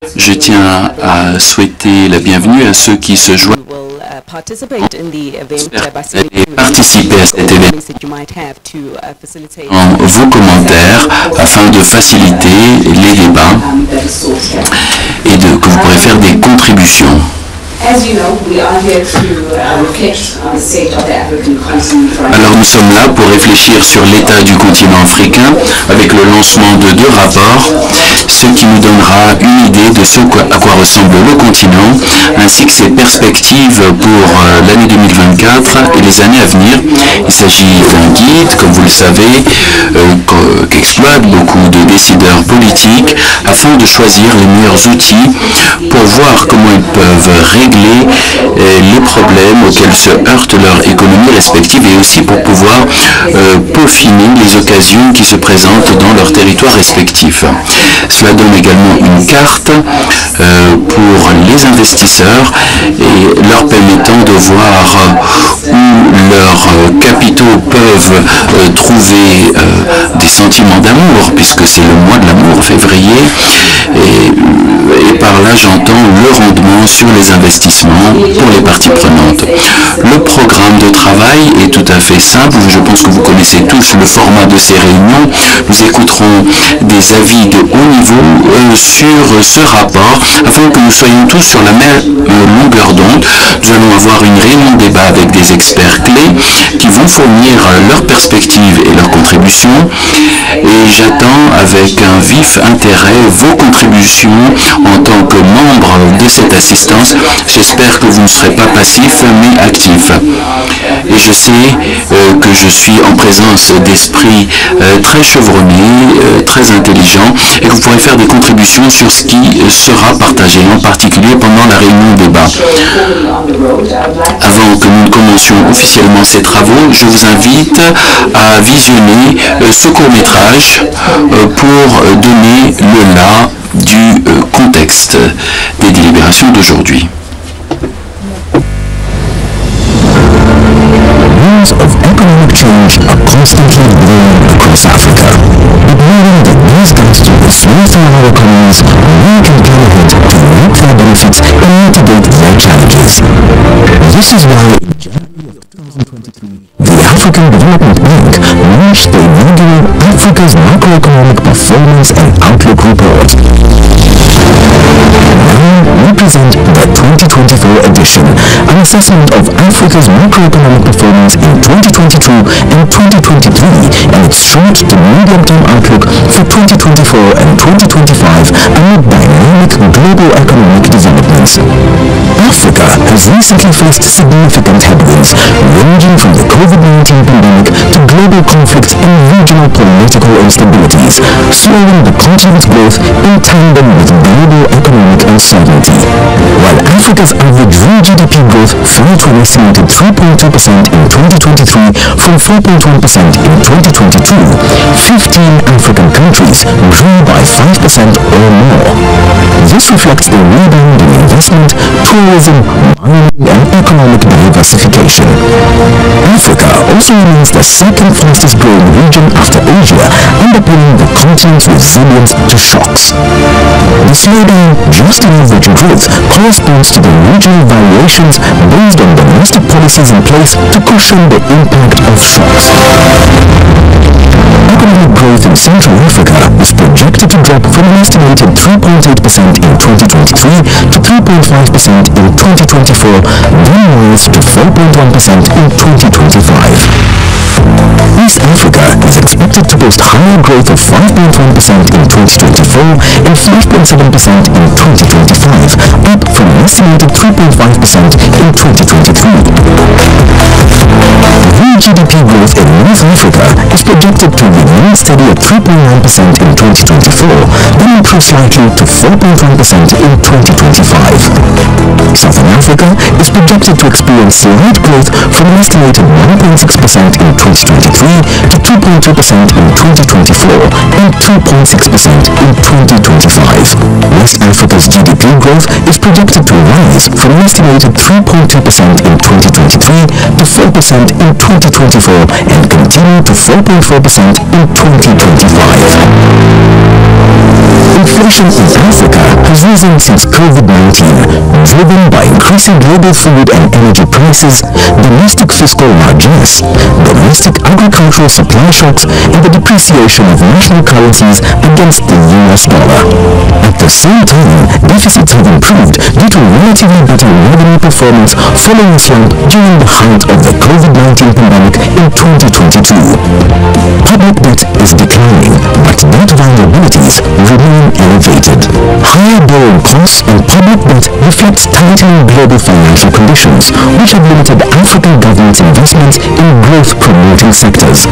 Je tiens à souhaiter la bienvenue à ceux qui se joignent et participer à cet événement en vos commentaires afin de faciliter les débats et que vous pourrez faire des contributions. Alors nous sommes là pour réfléchir sur l'état du continent africain avec le lancement de 2 rapports, ce qui nous donnera une idée de ce à quoi ressemble le continent, ainsi que ses perspectives pour l'année 2024 et les années à venir. Il s'agit d'un guide, comme vous le savez, qu'exploitent beaucoup de décideurs politiques afin de choisir les meilleurs outils pour voir comment ils peuvent régler les problèmes auxquels se heurtent leur économie respective et aussi pour pouvoir peaufiner les occasions qui se présentent dans leur territoire respectif. Cela donne également une carte pour les investisseurs et leur permettant de voir où leurs capitaux peuvent trouver des sentiments d'amour, puisque c'est le mois de l'amour, février, et par là j'entends le rendement sur les investissements pour les parties prenantes. Le programme de travail est tout à fait simple. Je pense que vous connaissez tous le format de ces réunions. Nous écouterons des avis de haut niveau sur ce rapport afin que nous soyons tous sur la même longueur d'onde. Nous allons avoir une réunion de débat avec des experts clés qui vont fournir leurs perspectives et leurs contributions. Et j'attends avec un vif intérêt vos contributions en tant que membre de cette assistance. J'espère que vous ne serez pas passif mais actif. Et je sais que je suis en présence d'esprits très chevronnés, très intelligents, et que vous pourrez faire des contributions sur ce qui sera partagé, en particulier pendant la réunion de débat. Avant que nous ne commencions officiellement ces travaux, je vous invite à visionner ce court-métrage pour donner le là du contexte des délibérations d'aujourd'hui. Winds of economic change are constantly blowing across Africa. But knowing that these gangsters will swing through our economies, we can plan ahead to reap their benefits and mitigate their challenges. This is why in January of 2023, the African Development Bank launched the inaugural Africa's Macroeconomic Performance and Outlook Report. Now we present the 2024 edition, an assessment of Africa's macroeconomic performance in 2022 and 2023 and its short to medium-term outlook for 2024 and 2025 amid dynamic global economic developments. Africa has recently faced significant headwinds, ranging from the COVID-19 pandemic to global conflicts and regional political instabilities, slowing the continent's growth in tandem with global economic uncertainty. While Africa's average real GDP growth fell to an estimated 3.2% in 2023 from 4.1% in 2022, 15 African countries grew by 5% or more. This reflects the rebound in investment, tourism, mining, and economic diversification. Africa also remains the second fastest growing region after Asia, underpinning the continent's resilience to shocks. The slowdown just in average growth corresponds to the regional variations based on domestic policies in place to cushion the impact of shocks. Economic growth in Central Africa is projected to drop from an estimated 3.8% in 2023 to 3.5% in 2024, then rise to 4.1% in 2025. East Africa is expected to post higher growth of 5.1% in 2024 and 5.7% in 2025, up from an estimated 3.5% in 2023. Real GDP growth in North Africa is projected to remain steady at 3.9% in 2024, then improve slightly to 4.1% in 2025. Southern Africa is projected to experience slight growth from an estimated 1.6% in 2023 to 2.2% in 2024 and 2.6% in 2025. West Africa's GDP growth is projected to rise from an estimated 3.2% in 2023 to 4% in 2024 and continue to 4.4% in 2025. Inflation in Africa has risen since COVID-19, driven by increasing global food and energy prices, domestic fiscal largesse, domestic agricultural supply shocks, and the depreciation of national currencies against the US dollar. At the same time, deficits have improved due to relatively better revenue performance following a slump during the height of the COVID-19 pandemic in 2022. Public debt is declining, but debt vulnerabilities remain elevated. Higher borrowing costs and public debt reflect tightening global financial conditions, which have limited African government investments in growth-promoting sectors.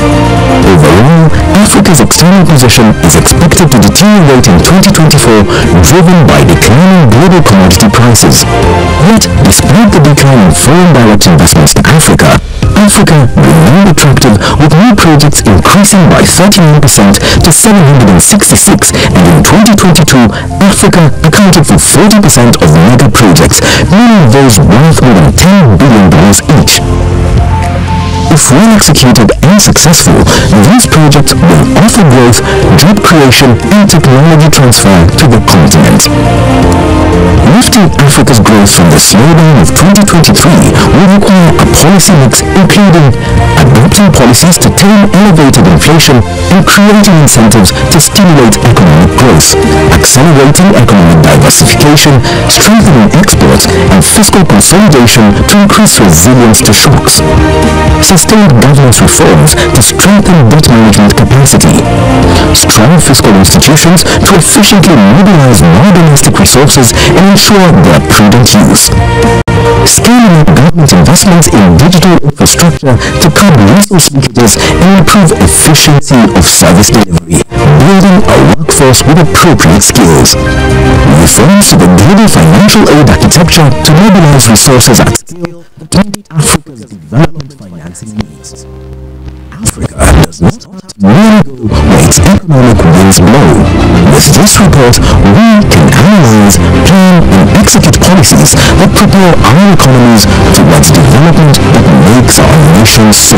Overall, Africa's external position is expected to deteriorate in 2024, driven by declining global commodity prices. Yet, despite the decline in foreign direct investments to Africa remained attractive, with new projects increasing by 39% to 766, and in 2022, Africa accounted for 40% of mega projects, meaning those worth more than $10 billion each. If well executed and successful, these projects will offer growth, job creation, and technology transfer to the continent. Lifting Africa's growth from the slowdown of 2023 will require a policy mix including adopting policies to tame elevated inflation and creating incentives to stimulate economic growth, accelerating economic diversification, strengthening exports, and fiscal consolidation to increase resilience to shocks. Sustained governance reforms to strengthen debt management capacity. Strong fiscal institutions to efficiently mobilize non-domestic resources and ensure their prudent use. Scaling up government investments in digital infrastructure to curb resource leakages and improve efficiency of service delivery. Building a workforce with appropriate skills. Reforms to the global financial aid architecture to mobilize resources at scale to meet Africa's development financing needs. Africa does not have to merely go where its economic winds blow. With this report, we can analyze, plan, and execute policies that propel our economies towards development that makes our nation soar.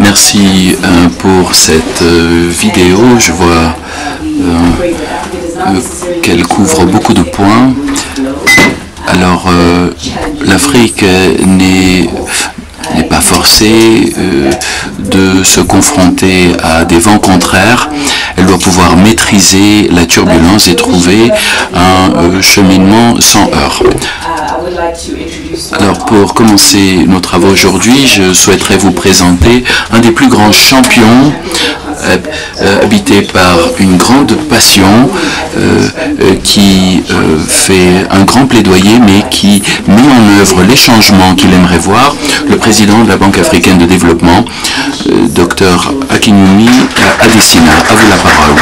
Merci pour cette vidéo. Je vois qu'elle couvre beaucoup de points. Alors, l'Afrique n'est pas forcée de se confronter à des vents contraires. Elle doit pouvoir maîtriser la turbulence et trouver un cheminement sans heurts. Alors, pour commencer nos travaux aujourd'hui, je souhaiterais vous présenter un des plus grands champions habité par une grande passion qui fait un grand plaidoyer mais qui met en œuvre les changements qu'il aimerait voir, le président de la Banque africaine de développement, Dr Akinwumi Adesina. À vous la parole.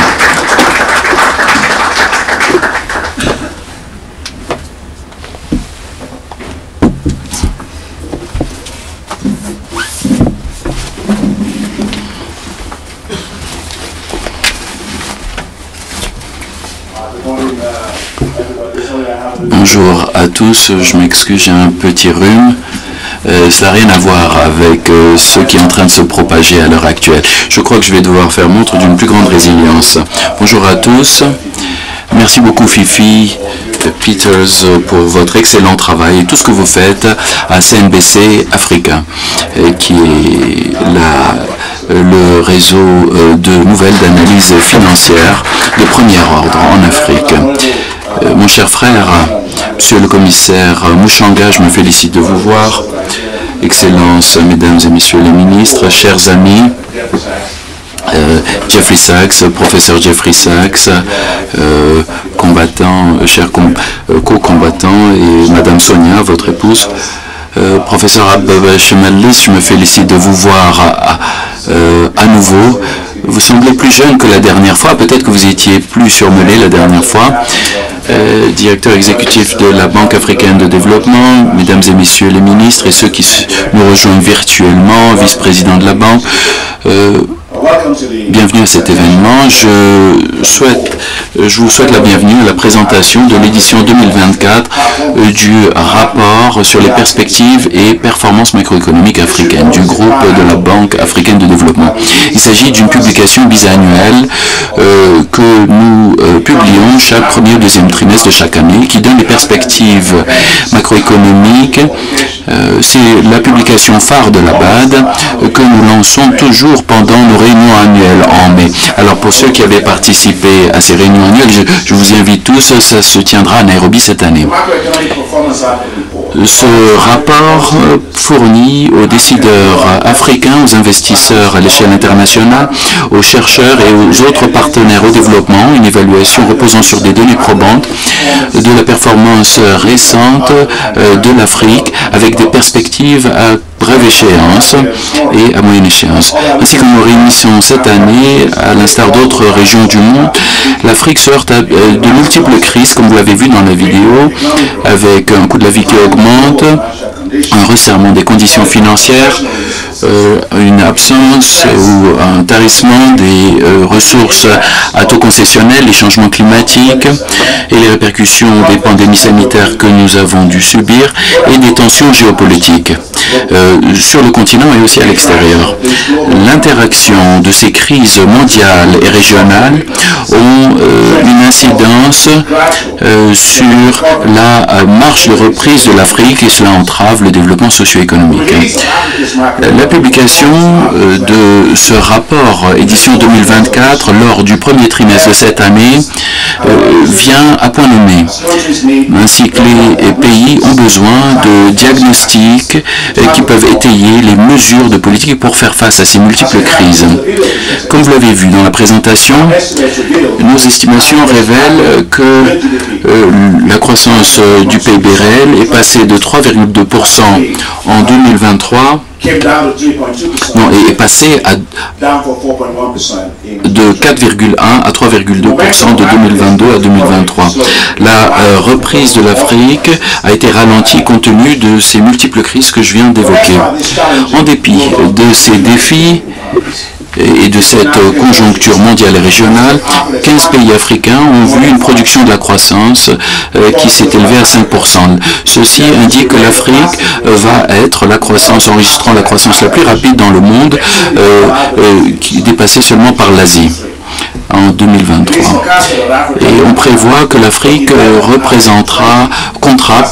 Bonjour à tous, je m'excuse, j'ai un petit rhume. Ça n'a rien à voir avec ce qui est en train de se propager à l'heure actuelle. Je crois que je vais devoir faire montre d'une plus grande résilience. Bonjour à tous. Merci beaucoup Fifi Peters pour votre excellent travail et tout ce que vous faites à CNBC Africa, qui est le réseau de nouvelles d'analyse financière de premier ordre en Afrique. Mon cher frère, Monsieur le commissaire Mouchanga, je me félicite de vous voir. Excellences, Mesdames et Messieurs les ministres, chers amis, Jeffrey Sachs, professeur Jeffrey Sachs, combattant, cher co-combattant, et Madame Sonia, votre épouse, professeur Abba Shemallis, je me félicite de vous voir à nouveau. Vous semblez plus jeune que la dernière fois, peut-être que vous étiez plus surmelé la dernière fois. Directeur exécutif de la Banque africaine de développement, Mesdames et Messieurs les ministres et ceux qui nous rejoignent virtuellement, vice-président de la Banque. Bienvenue à cet événement. Je vous souhaite la bienvenue à la présentation de l'édition 2024 du rapport sur les perspectives et performances macroéconomiques africaines du groupe de la Banque africaine de développement. Il s'agit d'une publication bisannuelle que nous publions chaque premier ou deuxième trimestre de chaque année qui donne les perspectives macroéconomiques. C'est la publication phare de la BAD que nous lançons toujours pendant nos réunions annuelles en mai. Alors pour ceux qui avaient participé à ces réunions annuelles, je vous invite tous, ça se tiendra à Nairobi cette année. Ce rapport fournit aux décideurs africains, aux investisseurs à l'échelle internationale, aux chercheurs et aux autres partenaires au développement une évaluation reposant sur des données probantes de la performance récente de l'Afrique avec des perspectives à brève échéance et à moyenne échéance. Ainsi que nous réunissons cette année, à l'instar d'autres régions du monde, l'Afrique se heurte à de multiples crises, comme vous l'avez vu dans la vidéo, avec un coût de la vie qui augmente, un resserrement des conditions financières, une absence ou un tarissement des ressources à taux concessionnels, les changements climatiques et les répercussions des pandémies sanitaires que nous avons dû subir et des tensions géopolitiques sur le continent et aussi à l'extérieur. L'interaction de ces crises mondiales et régionales ont une incidence sur la marche de reprise de l'Afrique et cela entrave le développement socio-économique. La publication de ce rapport édition 2024 lors du premier trimestre de cette année vient à point nommé, ainsi que les pays ont besoin de diagnostics qui peuvent étayer les mesures de politique pour faire face à ces multiples crises. Comme vous l'avez vu dans la présentation, nos estimations révèlent que la croissance du PIB réel est passée de 3,2% en 2023 est passé de 4,1 à 3,2% de 2022 à 2023. La reprise de l'Afrique a été ralentie compte tenu de ces multiples crises que je viens d'évoquer. En dépit de ces défis et de cette conjoncture mondiale et régionale, 15 pays africains ont vu une production de la croissance qui s'est élevée à 5%. Ceci indique que l'Afrique va être enregistrant la croissance la plus rapide dans le monde, qui est dépassée seulement par l'Asie en 2023. Et on prévoit que l'Afrique comptera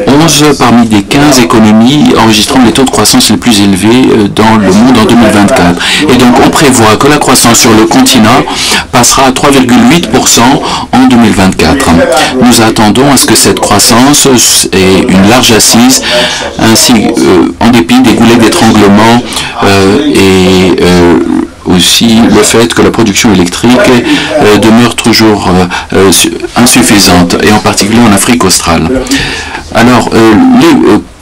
11 parmi les 15 économies enregistrant les taux de croissance les plus élevés dans le monde en 2024. Et donc on prévoit que la croissance sur le continent passera à 3,8% en 2024. Nous attendons à ce que cette croissance ait une large assise, ainsi en dépit des goulets d'étranglement et aussi le fait que la production électrique demeure toujours insuffisante, et en particulier en Afrique australe. Alors, les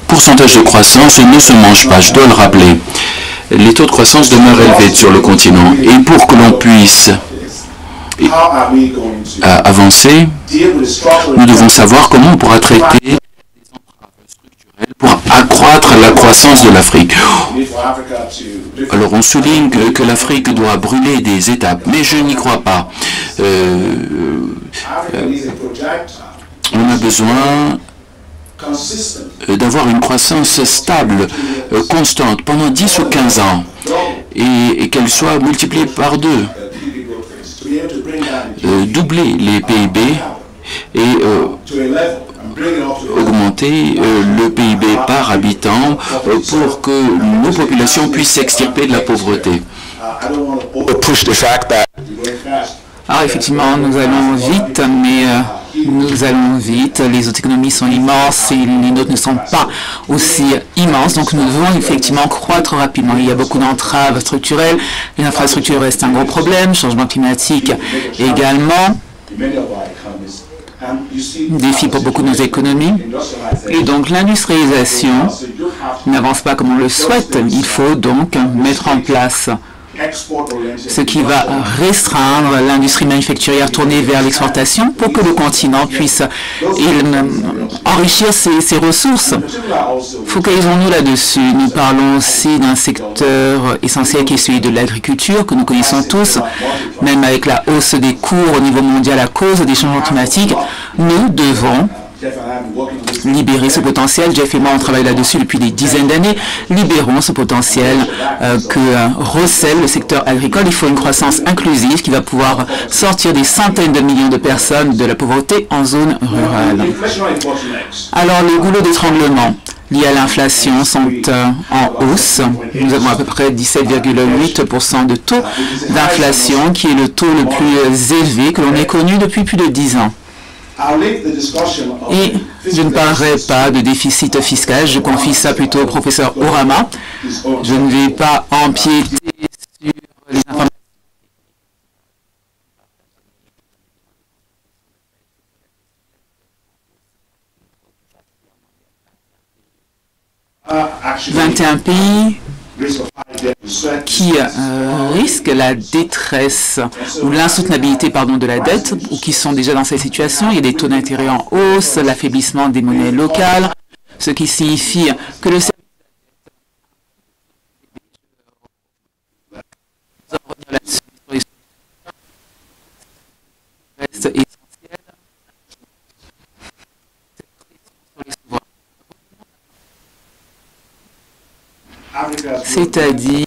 pourcentages de croissance ne se mangent pas, je dois le rappeler. Les taux de croissance demeurent élevés sur le continent, et pour que l'on puisse avancer, nous devons savoir comment on pourra traiter pour accroître la croissance de l'Afrique. Alors on souligne que l'Afrique doit brûler des étapes, mais je n'y crois pas. On a besoin d'avoir une croissance stable, constante, pendant 10 ou 15 ans, et qu'elle soit multipliée par 2. Doubler les PIB et augmenter le PIB par habitant pour que nos populations puissent s'extirper de la pauvreté. Alors effectivement, nous allons vite, mais nous allons vite. Les autres économies sont immenses et les nôtres ne sont pas aussi immenses. Donc nous devons effectivement croître rapidement. Il y a beaucoup d'entraves structurelles. Les infrastructures restent un gros problème. Changement climatique également. Défi pour beaucoup de nos économies. Et donc l'industrialisation n'avance pas comme on le souhaite. Il faut donc mettre en place ce qui va restreindre l'industrie manufacturière tournée vers l'exportation pour que le continent puisse enrichir ses ressources. Focalisons-nous là-dessus. Nous parlons aussi d'un secteur essentiel qui est celui de l'agriculture, que nous connaissons tous, même avec la hausse des cours au niveau mondial à cause des changements climatiques. Nous devons libérer ce potentiel. Jeff et moi, on travaille là-dessus depuis des dizaines d'années. Libérons ce potentiel que recèle le secteur agricole. Il faut une croissance inclusive qui va pouvoir sortir des centaines de millions de personnes de la pauvreté en zone rurale. Alors, les goulots d'étranglement liés à l'inflation sont en hausse. Nous avons à peu près 17,8% de taux d'inflation, qui est le taux le plus élevé que l'on ait connu depuis plus de 10 ans. Et je ne parlerai pas de déficit fiscal, je confie ça plutôt au professeur Orama. Je ne vais pas empiéter sur les informations. « 21 pays qui risquent la détresse ou l'insoutenabilité de la dette ou qui sont déjà dans cette situation. Il y a des taux d'intérêt en hausse, l'affaiblissement des monnaies locales, ce qui signifie que le c'est-à-dire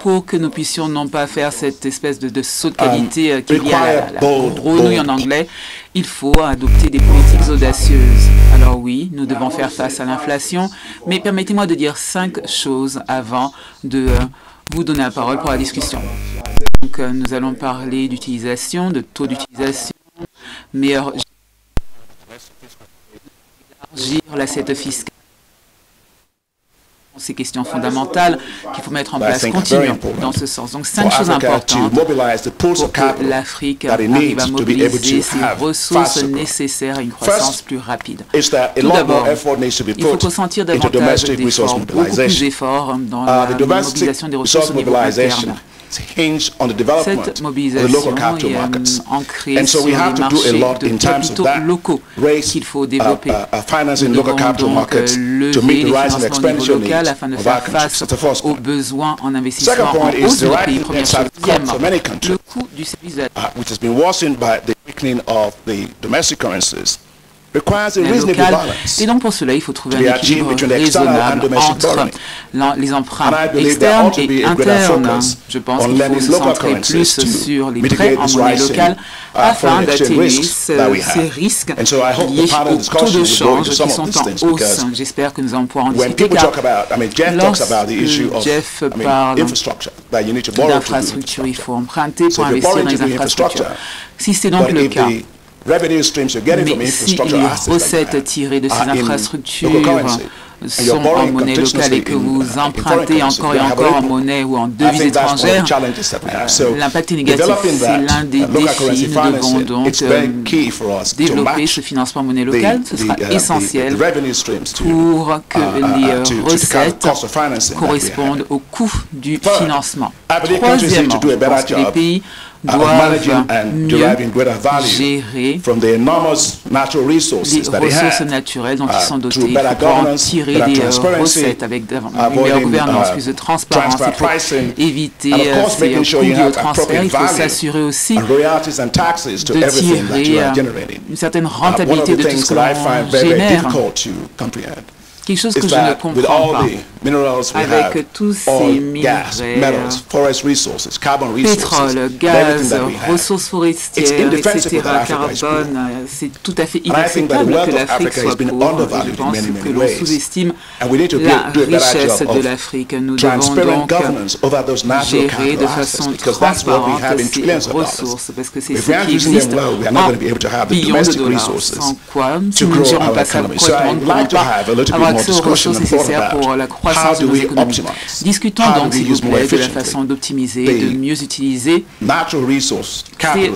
pour que nous puissions non pas faire cette espèce de saut de qualité qu'il y a la grenouille en anglais, il faut adopter des politiques audacieuses. Alors oui, nous devons faire face à l'inflation, mais permettez-moi de dire 5 choses avant de vous donner la parole pour la discussion. Donc nous allons parler d'utilisation, de taux d'utilisation, meilleur élargir l'assiette fiscale. Ces questions fondamentales qu'il faut mettre en place. Continuons dans ce sens. Donc, 5 choses importantes pour que l'Afrique arrive à mobiliser ses ressources nécessaires à une croissance plus rapide. Tout d'abord, il faut consentir davantage d'efforts, beaucoup plus d'efforts dans la mobilisation des ressources au niveau interne. Cette mobilisation est ancrée sur les marchés de capitaux locaux qu'il faut développer. Nous devons donc lever les financements au niveau local afin de faire face aux besoins en investissement en hausse de nos pays. Première chose. Deuxièmement, le coût du service de local. Et donc pour cela, il faut trouver un équilibre raisonnable entre les emprunts externes et internes. Je pense qu'il faut se centrer plus sur les prêts en monnaie locale afin d'atténuer ces risques liés aux taux de change qui sont en hausse. J'espère que nous allons pouvoir en discuter car lorsque Jeff parle d'infrastructures, il faut emprunter pour investir dans les infrastructures. Si c'est donc le cas, mais si les recettes tirées de ces infrastructures sont en monnaie locale et que vous empruntez encore et encore en monnaie ou en devise étrangère, l'impact est négatif. C'est l'un des défis. Nous devons donc développer ce financement en monnaie locale. Ce sera essentiel pour que les recettes correspondent au coût du financement. Troisièmement, je pense que les pays doivent mieux gérer les ressources naturelles dont ils sont dotés. Il faut pouvoir en tirer des recettes avec une meilleure gouvernance, plus de transparence. Il faut éviter ces coûts liés au transfert. Il faut s'assurer aussi de tirer une certaine rentabilité de tout ce que l'on génère. Quelque chose que je ne comprends pas. Avec tous ces minerais, pétrole, gaz, ressources forestières, etc., carbone, c'est tout à fait inacceptable que l'Afrique soit pauvre. Je pense que l'on sous-estime la richesse de l'Afrique. Nous devons donc gérer de façon transparente ces ressources, parce que c'est ce qui existe en billions de dollars. Sans quoi, si nous ne gérons pas ça correctement, nous ne pourrons pas avoir accès aux ressources nécessaires pour la croissance de nos économies. Discutons donc, s'il vous plaît, de la façon d'optimiser et de mieux utiliser ces ressources naturelles.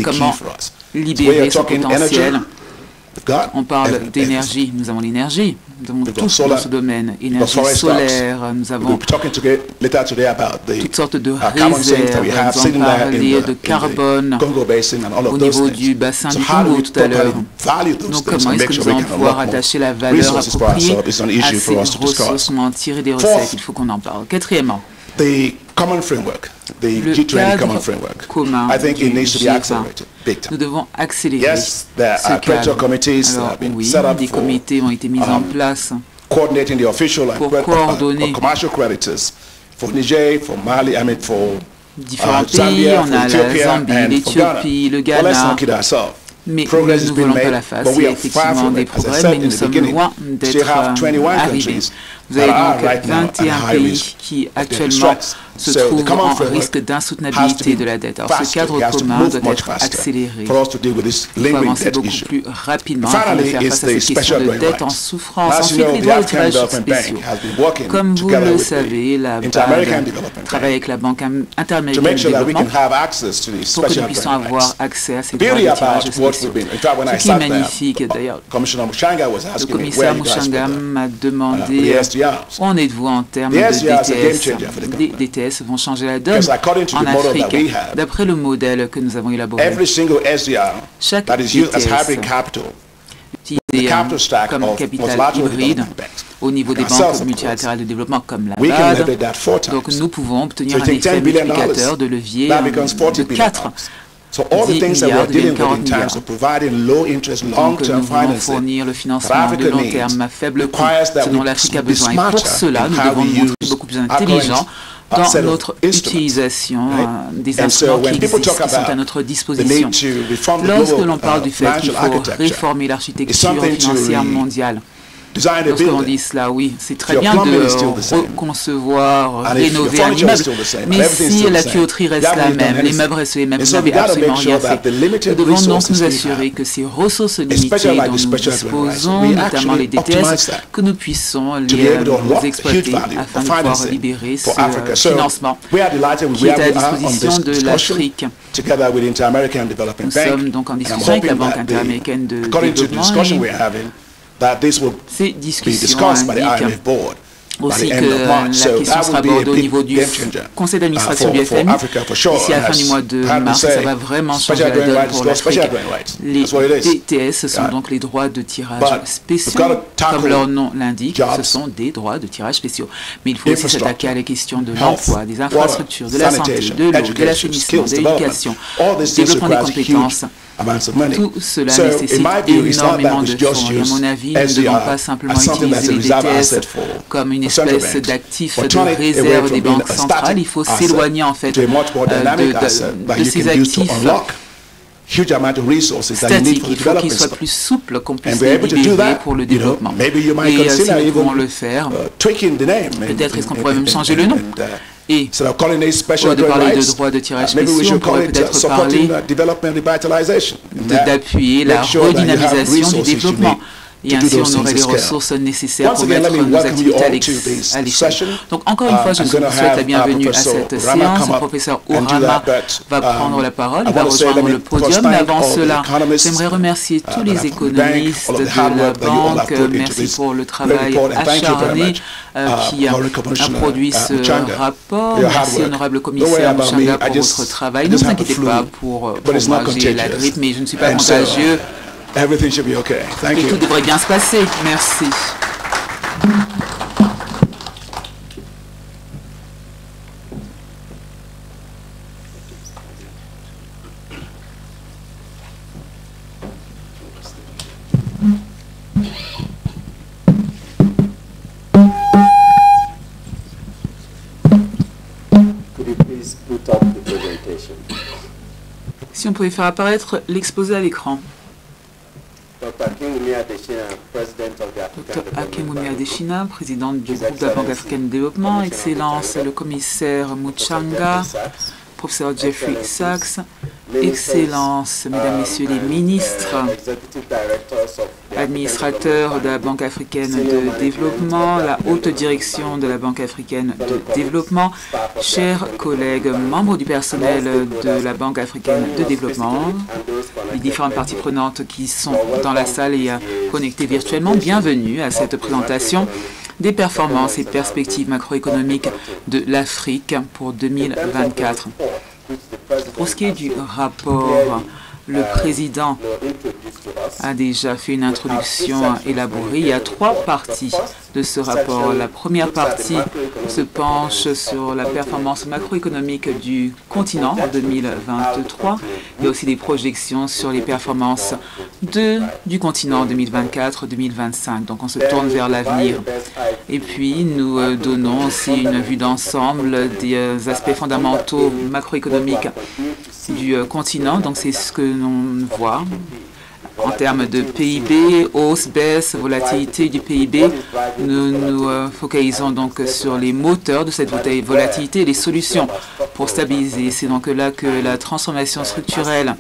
Comment libérer ce potentiel On parle d'énergie, nous avons l'énergie, nous avons tout dans ce domaine, énergie solaire, nous avons toutes sortes de réserves, nous avons parlé de carbone au niveau du bassin du Congo tout à l'heure. Donc comment est-ce que nous allons pouvoir attacher la valeur appropriée à ces ressources, en tirer des recettes? Il faut qu'on en parle. Quatrièmement, le cadre commun du G20. Nous devons accélérer ce cadre. Alors oui, des comités ont été mis en place pour coordonner différents pays. On a la Zambie, l'Éthiopie, le Ghana. Mais nous ne voulons pas la face. Il y a effectivement des progrès, mais nous sommes loin d'être arrivés. Vous avez donc 21 pays qui actuellement se trouvent en risque d'insoutenabilité de la dette. Alors ce cadre commun doit être accéléré. Il faut avancer beaucoup plus rapidement afin de faire face à ces questions de dette en souffrance. Ensuite, les droits de tirage spéciaux. Comme vous le savez, la BAD travaille avec la Banque interaméricaine de développement pour que nous puissions avoir accès à ces droits de tirage spéciaux. Ce qui est magnifique d'ailleurs. Le commissaire Muchanga m'a demandé où en êtes-vous en termes de DTS. Les DTS vont changer la donne en Afrique. D'après le modèle que nous avons élaboré, chaque DTS utilisé comme capital hybride au niveau des banques multilatérales de développement comme la BAD, donc nous pouvons obtenir un effet multiplicateur de levier de 4. 10 milliards deviennent 40 milliards. Donc nous voulons fournir le financement de long terme à faible coût, ce dont l'Afrique a besoin. Et pour cela, nous devons nous montrer beaucoup plus intelligents dans notre utilisation des instruments qui existent, qui sont à notre disposition. Lorsque l'on parle du fait qu'il faut réformer l'architecture financière mondiale, lorsque l'on dit cela, oui, c'est très bien de reconcevoir, rénover un immeuble, mais si la tuyauterie reste la même, les meubles restent les mêmes, vous n'avez absolument rien fait. Nous devons donc nous assurer que ces ressources limitées dont nous disposons, notamment les DTS, que nous puissons les exploiter afin de pouvoir libérer ce financement qui est à la disposition de l'Afrique. Nous sommes donc en discussion avec la Banque interaméricaine de développement. Ces discussions indiquent aussi que la question sera abordée au niveau du conseil d'administration du FMI. D'ici à la fin du mois de mars, ça va vraiment changer la donne pour l'Afrique. Les DTS sont donc les droits de tirage spéciaux. Comme leur nom l'indique, ce sont des droits de tirage spéciaux. Mais il faut aussi s'attaquer à la question de l'emploi, des infrastructures, de la santé, de l'eau, de l'assainissement, de l'éducation, du développement des compétences. Tout cela nécessite énormément de fonds. Et à mon avis, nous ne devons pas simplement utiliser les DTS comme une espèce d'actif de réserve des banques centrales. Il faut s'éloigner en fait de ces actifs statiques. Il faut qu'ils soient plus souples, qu'on puisse les libérer pour le développement. Et si nous pouvons le faire, peut-être est-ce qu'on pourrait même changer le nom. Et au lieu de parler de droits de tirage spéciaux, on pourrait peut-être parler d'appuyer la redynamisation du développement. Et ainsi, on aurait les ressources nécessaires pour mettre nos activités à l'échelle. Donc, encore une fois, je vous souhaite la bienvenue à cette séance. Le professeur Ourama va prendre la parole, il va rejoindre le podium. Mais avant cela, j'aimerais remercier tous les économistes de la banque. Merci pour le travail acharné qui a produit ce rapport. Merci, honorable commissaire Muchanga, pour votre travail. Ne vous inquiétez pas pour moi, j'ai la grippe, mais je ne suis pas contagieux. Everything should be okay. Thank you. Tout devrait bien se passer. Merci. Could you please put up the presentation? Si on pouvait faire apparaître l'exposé à l'écran. Dr. Akinwumi Adesina, président du groupe de la Banque africaine de développement, Excellence le commissaire Muchanga, professeur Jeffrey Sachs, Excellences, Mesdames, Messieurs les ministres, administrateurs de la Banque africaine de développement, la haute direction de la Banque africaine de développement, chers collègues, membres du personnel de la Banque africaine de développement, les différentes parties prenantes qui sont dans la salle et connectées virtuellement, bienvenue à cette présentation des performances et perspectives macroéconomiques de l'Afrique pour 2024. Pour ce qui est du rapport, le président a déjà fait une introduction élaborée. Il y a 3 parties de ce rapport. La première partie se penche sur la performance macroéconomique du continent en 2023. Il y a aussi des projections sur les performances du continent en 2024-2025. Donc on se tourne vers l'avenir. Et puis nous donnons aussi une vue d'ensemble des aspects fondamentaux macroéconomiques du continent. Donc c'est ce que l'on voit en termes de PIB, hausse, baisse, volatilité du PIB. Nous nous focalisons donc sur les moteurs de cette volatilité et les solutions pour stabiliser. C'est donc là que la transformation structurelle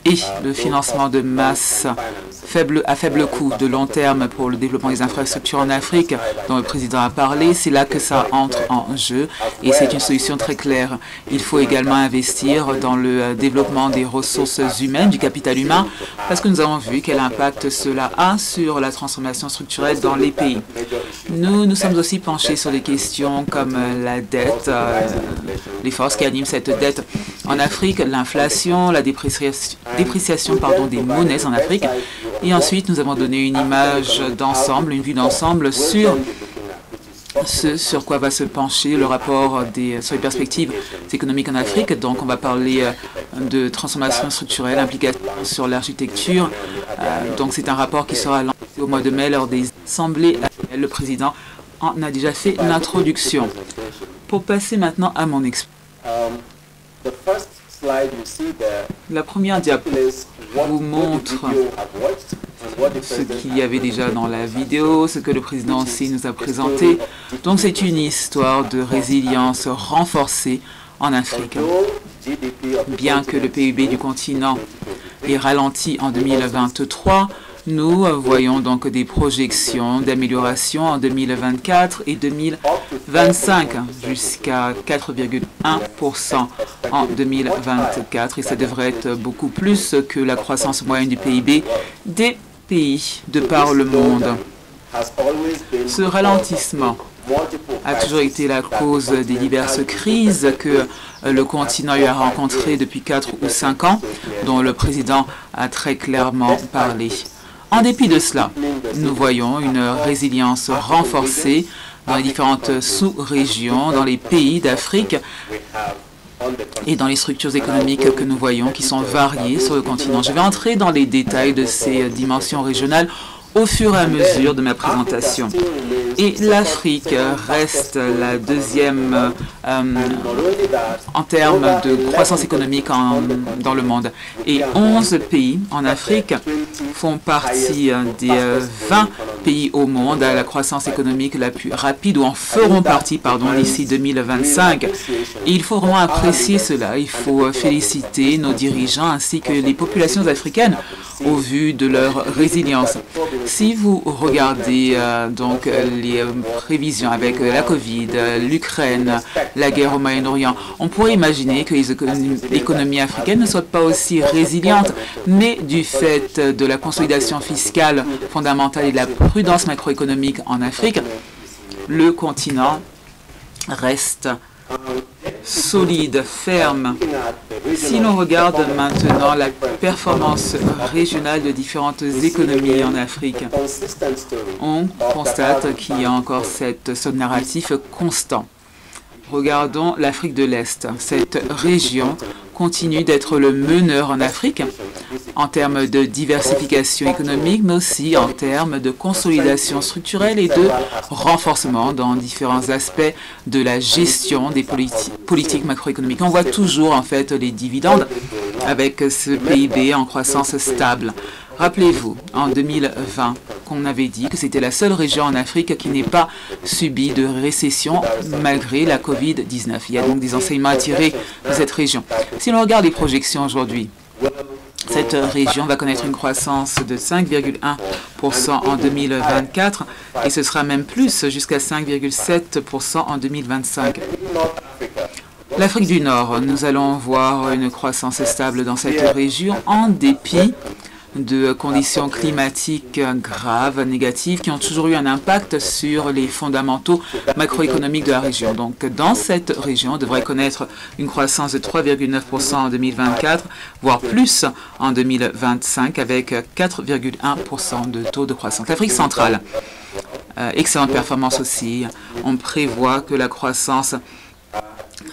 et le financement de masse à faible coût de long terme pour le développement des infrastructures en Afrique, dont le président a parlé, c'est là que ça entre en jeu et c'est une solution très claire. Il faut également investir dans le développement des ressources humaines, du capital humain, parce que nous avons vu quel impact cela a sur la transformation structurelle dans les pays. Nous nous sommes aussi penchés sur des questions comme la dette, les forces qui animent cette dette en Afrique, l'inflation, la dépréciation des monnaies en Afrique. Et ensuite, nous avons donné une image d'ensemble, une vue d'ensemble sur ce sur quoi va se pencher le rapport sur les perspectives économiques en Afrique. Donc, on va parler de transformation structurelle, implication sur l'architecture. Donc, c'est un rapport qui sera lancé au mois de mai lors des assemblées annuelles. Le président en a déjà fait l'introduction. Pour passer maintenant à mon exposé. La première diapo vous montre ce qu'il y avait déjà dans la vidéo, ce que le président aussi nous a présenté. Donc c'est une histoire de résilience renforcée en Afrique. Bien que le PIB du continent ait ralenti en 2023, nous voyons donc des projections d'amélioration en 2024 et 2025 jusqu'à 4,1% en 2024 et ça devrait être beaucoup plus que la croissance moyenne du PIB des pays de par le monde. Ce ralentissement a toujours été la cause des diverses crises que le continent a rencontrées depuis 4 ou 5 ans, dont le président a très clairement parlé. En dépit de cela, nous voyons une résilience renforcée dans les différentes sous-régions, dans les pays d'Afrique et dans les structures économiques que nous voyons qui sont variées sur le continent. Je vais entrer dans les détails de ces dimensions régionales au fur et à mesure de ma présentation. Et l'Afrique reste la deuxième en termes de croissance économique dans le monde. Et 11 pays en Afrique font partie des 20 pays au monde à la croissance économique la plus rapide, ou en feront partie, d'ici 2025. Et il faut vraiment apprécier cela. Il faut féliciter nos dirigeants ainsi que les populations africaines au vu de leur résilience. Si vous regardez donc les prévisions avec la Covid, l'Ukraine, la guerre au Moyen-Orient, on pourrait imaginer que les économies africaines ne soient pas aussi résilientes, mais du fait de la consolidation fiscale fondamentale et de la prudence macroéconomique en Afrique, le continent reste solide, ferme. Si l'on regarde maintenant la performance régionale de différentes économies en Afrique, on constate qu'il y a encore ce narratif constant. Regardons l'Afrique de l'Est. Cette région continue d'être le meneur en Afrique en termes de diversification économique, mais aussi en termes de consolidation structurelle et de renforcement dans différents aspects de la gestion des politiques macroéconomiques. On voit toujours en fait les dividendes avec ce PIB en croissance stable. Rappelez-vous, en 2020, qu'on avait dit que c'était la seule région en Afrique qui n'ait pas subi de récession malgré la Covid-19. Il y a donc des enseignements à tirer de cette région. Si l'on regarde les projections aujourd'hui, cette région va connaître une croissance de 5,1% en 2024 et ce sera même plus, jusqu'à 5,7% en 2025. L'Afrique du Nord, nous allons voir une croissance stable dans cette région en dépit de conditions climatiques graves, négatives, qui ont toujours eu un impact sur les fondamentaux macroéconomiques de la région. Donc, dans cette région, on devrait connaître une croissance de 3,9% en 2024, voire plus en 2025, avec 4,1% de taux de croissance. L'Afrique centrale, excellente performance aussi. On prévoit que la croissance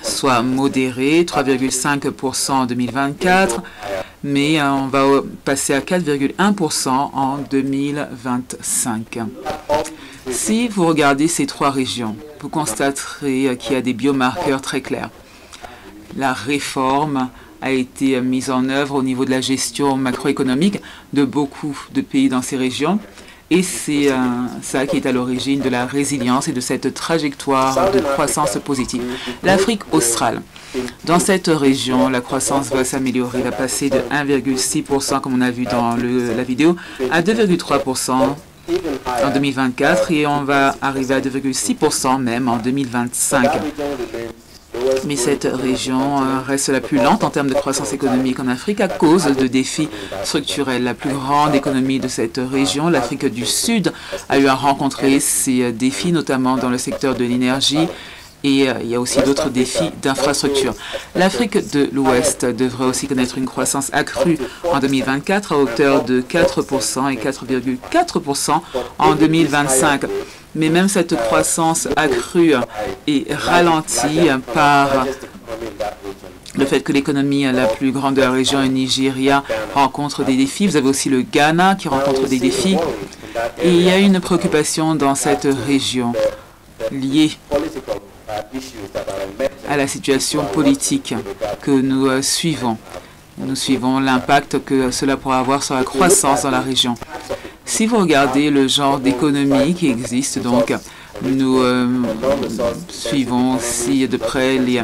soit modérée, 3,5% en 2024, mais on va passer à 4,1% en 2025. Si vous regardez ces trois régions, vous constaterez qu'il y a des biomarqueurs très clairs. La réforme a été mise en œuvre au niveau de la gestion macroéconomique de beaucoup de pays dans ces régions. Et c'est ça qui est à l'origine de la résilience et de cette trajectoire de croissance positive. L'Afrique australe. Dans cette région, la croissance va s'améliorer, va passer de 1,6%, comme on a vu dans la vidéo, à 2,3% en 2024 et on va arriver à 2,6% même en 2025. Mais cette région reste la plus lente en termes de croissance économique en Afrique à cause de défis structurels. La plus grande économie de cette région, l'Afrique du Sud, a eu à rencontrer ces défis, notamment dans le secteur de l'énergie. Et il y a aussi d'autres défis d'infrastructure. L'Afrique de l'Ouest devrait aussi connaître une croissance accrue en 2024 à hauteur de 4% et 4,4% en 2025. Mais même cette croissance accrue est ralentie par le fait que l'économie la plus grande de la région, le Nigeria, rencontre des défis. Vous avez aussi le Ghana qui rencontre des défis. Et il y a une préoccupation dans cette région liée à la situation politique que nous suivons. Nous suivons l'impact que cela pourra avoir sur la croissance dans la région. Si vous regardez le genre d'économie qui existe, donc, nous suivons aussi de près les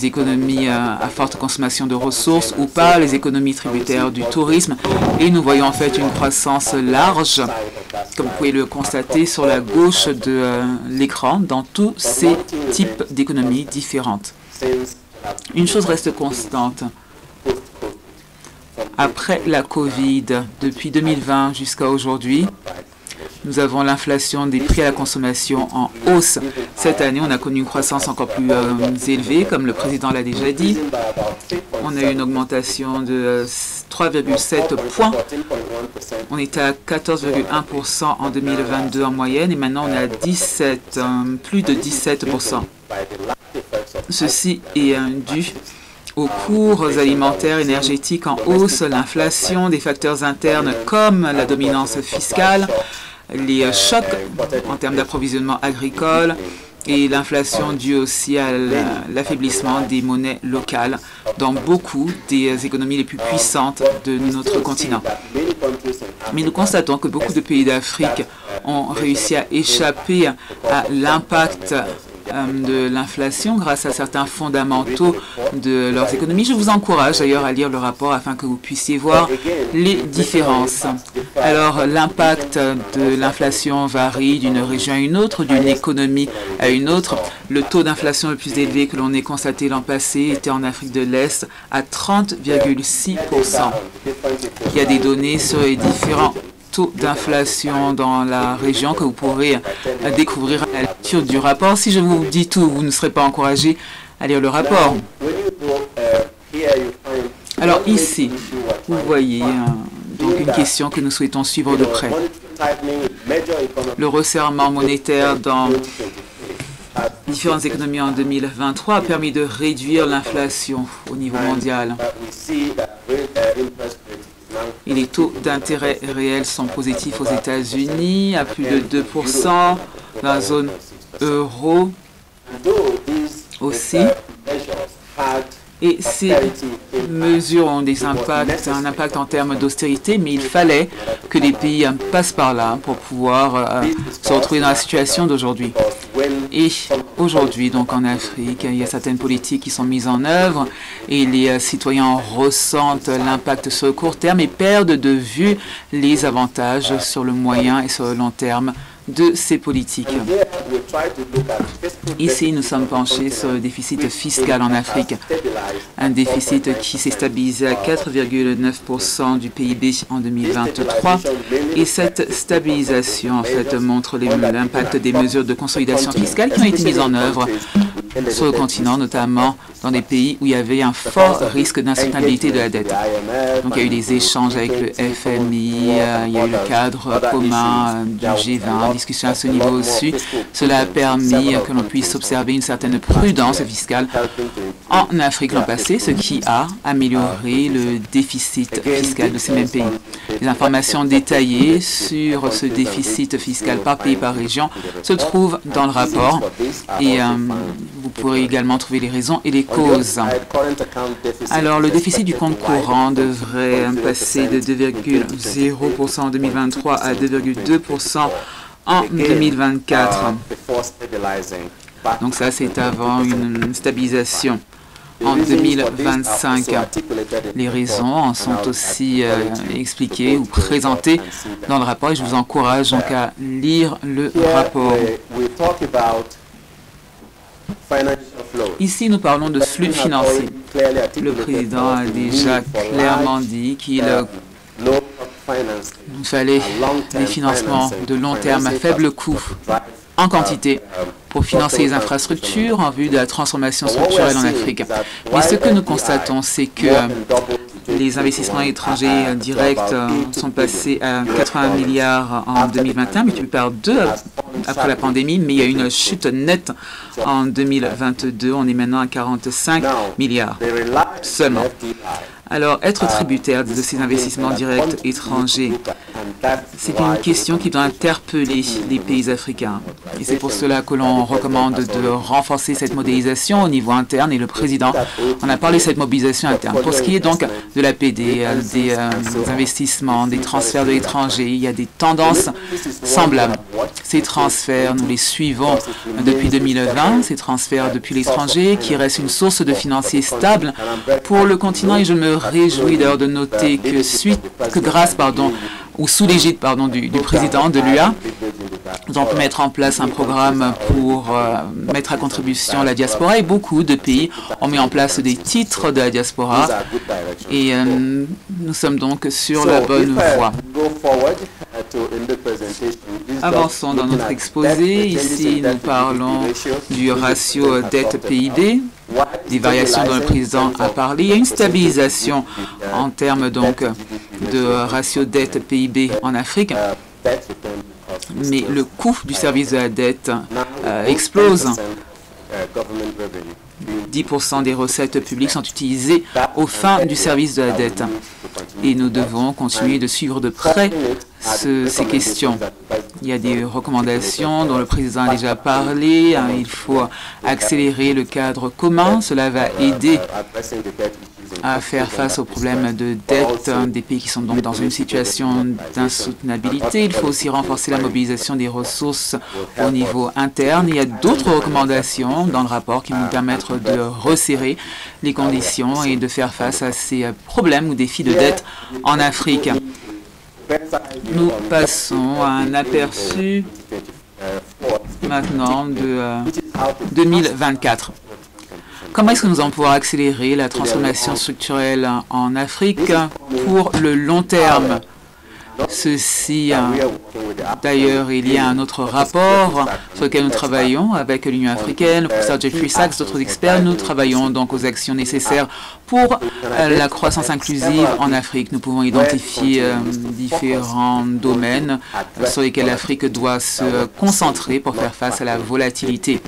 économies à forte consommation de ressources ou pas, les économies tributaires du tourisme. Et nous voyons en fait une croissance large, comme vous pouvez le constater sur la gauche de l'écran, dans tous ces types d'économies différentes. Une chose reste constante. Après la Covid, depuis 2020 jusqu'à aujourd'hui, nous avons l'inflation des prix à la consommation en hausse. Cette année, on a connu une croissance encore plus élevée, comme le président l'a déjà dit. On a eu une augmentation de 3,7 points. On était à 14,1% en 2022 en moyenne et maintenant on est à plus de 17%. Ceci est dû aux cours alimentaires énergétiques en hausse, l'inflation, des facteurs internes comme la dominance fiscale, les chocs en termes d'approvisionnement agricole et l'inflation due aussi à l'affaiblissement des monnaies locales dans beaucoup des économies les plus puissantes de notre continent. Mais nous constatons que beaucoup de pays d'Afrique ont réussi à échapper à l'impact de l'inflation grâce à certains fondamentaux de leurs économies. Je vous encourage d'ailleurs à lire le rapport afin que vous puissiez voir les différences. Alors, l'impact de l'inflation varie d'une région à une autre, d'une économie à une autre. Le taux d'inflation le plus élevé que l'on ait constaté l'an passé était en Afrique de l'Est à 30,6%. Il y a des données sur les différents taux d'inflation dans la région que vous pourrez découvrir à la lecture du rapport. Si je vous dis tout, vous ne serez pas encouragé à lire le rapport. Alors ici, vous voyez donc une question que nous souhaitons suivre de près. Le resserrement monétaire dans différentes économies en 2023 a permis de réduire l'inflation au niveau mondial. Et les taux d'intérêt réels sont positifs aux États-Unis, à plus de 2%, dans la zone euro aussi. Et ces mesures ont un impact en termes d'austérité, mais il fallait que les pays passent par là pour pouvoir se retrouver dans la situation d'aujourd'hui. Et aujourd'hui, donc en Afrique, il y a certaines politiques qui sont mises en œuvre et les citoyens ressentent l'impact sur le court terme et perdent de vue les avantages sur le moyen et sur le long terme de ces politiques. Ici, nous sommes penchés sur le déficit fiscal en Afrique, un déficit qui s'est stabilisé à 4,9% du PIB en 2023. Et cette stabilisation, en fait, montre l'impact des mesures de consolidation fiscale qui ont été mises en œuvre sur le continent, notamment dans des pays où il y avait un fort risque d'insoutenabilité de la dette. Donc, il y a eu des échanges avec le FMI, il y a eu le cadre commun du G20, discussion à ce niveau aussi. Cela a permis que l'on puisse observer une certaine prudence fiscale en Afrique l'an passé, ce qui a amélioré le déficit fiscal de ces mêmes pays. Les informations détaillées sur ce déficit fiscal par pays, par région, se trouvent dans le rapport et vous pourrez également trouver les raisons et les causes. Alors, le déficit du compte courant devrait passer de 2,0% en 2023 à 2,2% en 2024. Donc ça, c'est avant une stabilisation en 2025. Les raisons en sont aussi expliquées ou présentées dans le rapport et je vous encourage donc à lire le rapport. Ici, nous parlons de flux financiers. Le président a déjà clairement dit qu'il fallait des financements de long terme à faible coût, en quantité, pour financer les infrastructures en vue de la transformation structurelle en Afrique. Mais ce que nous constatons, c'est que les investissements étrangers directs sont passés à 80 milliards en 2021, multiplié par 2 après la pandémie, mais il y a une chute nette en 2022. On est maintenant à 45 milliards seulement. Alors, être tributaire de ces investissements directs étrangers, c'est une question qui doit interpeller les pays africains. Et c'est pour cela que l'on recommande de renforcer cette modélisation au niveau interne. Et le président en a parlé de cette mobilisation interne. Pour ce qui est donc de l'APD, des investissements, des transferts de l'étranger, il y a des tendances semblables. Ces transferts, nous les suivons depuis 2020, ces transferts depuis l'étranger, qui restent une source de financiers stable pour le continent. Et je me réjouis d'ailleurs de noter que grâce ou sous l'égide du président de l'UA, nous avons pu mettre en place un programme pour mettre à contribution la diaspora et beaucoup de pays ont mis en place des titres de la diaspora et nous sommes donc sur la bonne voie. Avançons dans notre exposé. Ici, nous parlons du ratio dette-PIB, des variations dont le président a parlé. Il y a une stabilisation en termes donc de ratio dette-PIB en Afrique, mais le coût du service de la dette explose. 10% des recettes publiques sont utilisées aux fins du service de la dette. Et nous devons continuer de suivre de près ces questions. Il y a des recommandations dont le président a déjà parlé. Il faut accélérer le cadre commun. Cela va aider à faire face aux problèmes de dette des pays qui sont donc dans une situation d'insoutenabilité. Il faut aussi renforcer la mobilisation des ressources au niveau interne. Il y a d'autres recommandations dans le rapport qui vont nous permettre de resserrer les conditions et de faire face à ces problèmes ou défis de dette en Afrique. Nous passons à un aperçu maintenant de 2024. Comment est-ce que nous allons pouvoir accélérer la transformation structurelle en Afrique pour le long terme? Ceci, d'ailleurs, il y a un autre rapport sur lequel nous travaillons avec l'Union africaine, le professeur Jeffrey Sachs, d'autres experts. Nous travaillons donc aux actions nécessaires pour la croissance inclusive en Afrique. Nous pouvons identifier différents domaines sur lesquels l'Afrique doit se concentrer pour faire face à la volatilité.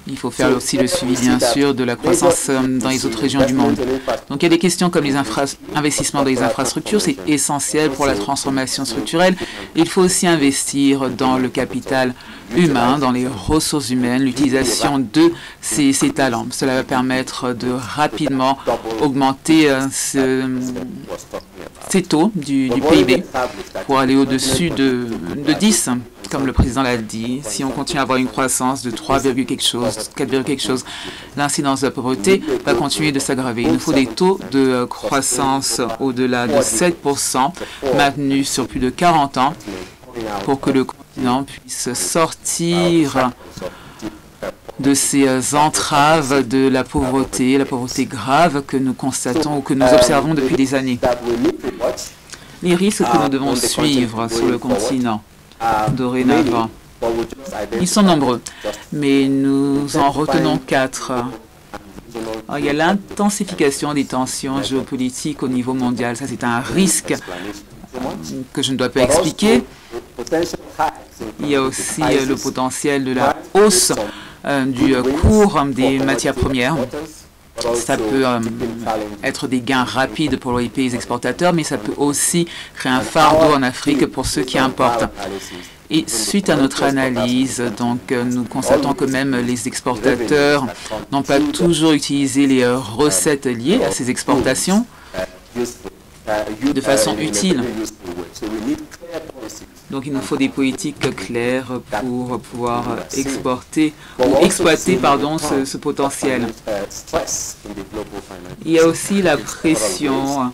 Il faut faire aussi le suivi, bien sûr, de la croissance dans les autres régions du monde. Donc, il y a des questions comme les investissements dans les infrastructures. C'est essentiel pour la transformation structurelle. Il faut aussi investir dans le capital humain, dans les ressources humaines, l'utilisation de ces talents. Cela va permettre de rapidement augmenter ces taux du PIB pour aller au-dessus de 10, comme le président l'a dit. Si on continue à avoir une croissance de 3, quelque chose, 4, quelque chose, l'incidence de la pauvreté va continuer de s'aggraver. Il nous faut des taux de croissance au-delà de 7%, maintenus sur plus de 40 ans, pour que le continent puisse sortir de ces entraves de la pauvreté grave que nous constatons ou que nous observons depuis des années. Les risques que nous devons suivre sur le continent dorénavant, ils sont nombreux, mais nous en retenons 4. Alors, il y a l'intensification des tensions géopolitiques au niveau mondial. Ça, c'est un risque que je ne dois pas expliquer. Il y a aussi le potentiel de la hausse du cours des matières premières. Ça peut être des gains rapides pour les pays exportateurs, mais ça peut aussi créer un fardeau en Afrique pour ceux qui importent. Et suite à notre analyse, donc, nous constatons que même les exportateurs n'ont pas toujours utilisé les recettes liées à ces exportations de façon utile. Donc il nous faut des politiques claires pour pouvoir exporter ou exploiter ce potentiel. Il y a aussi la pression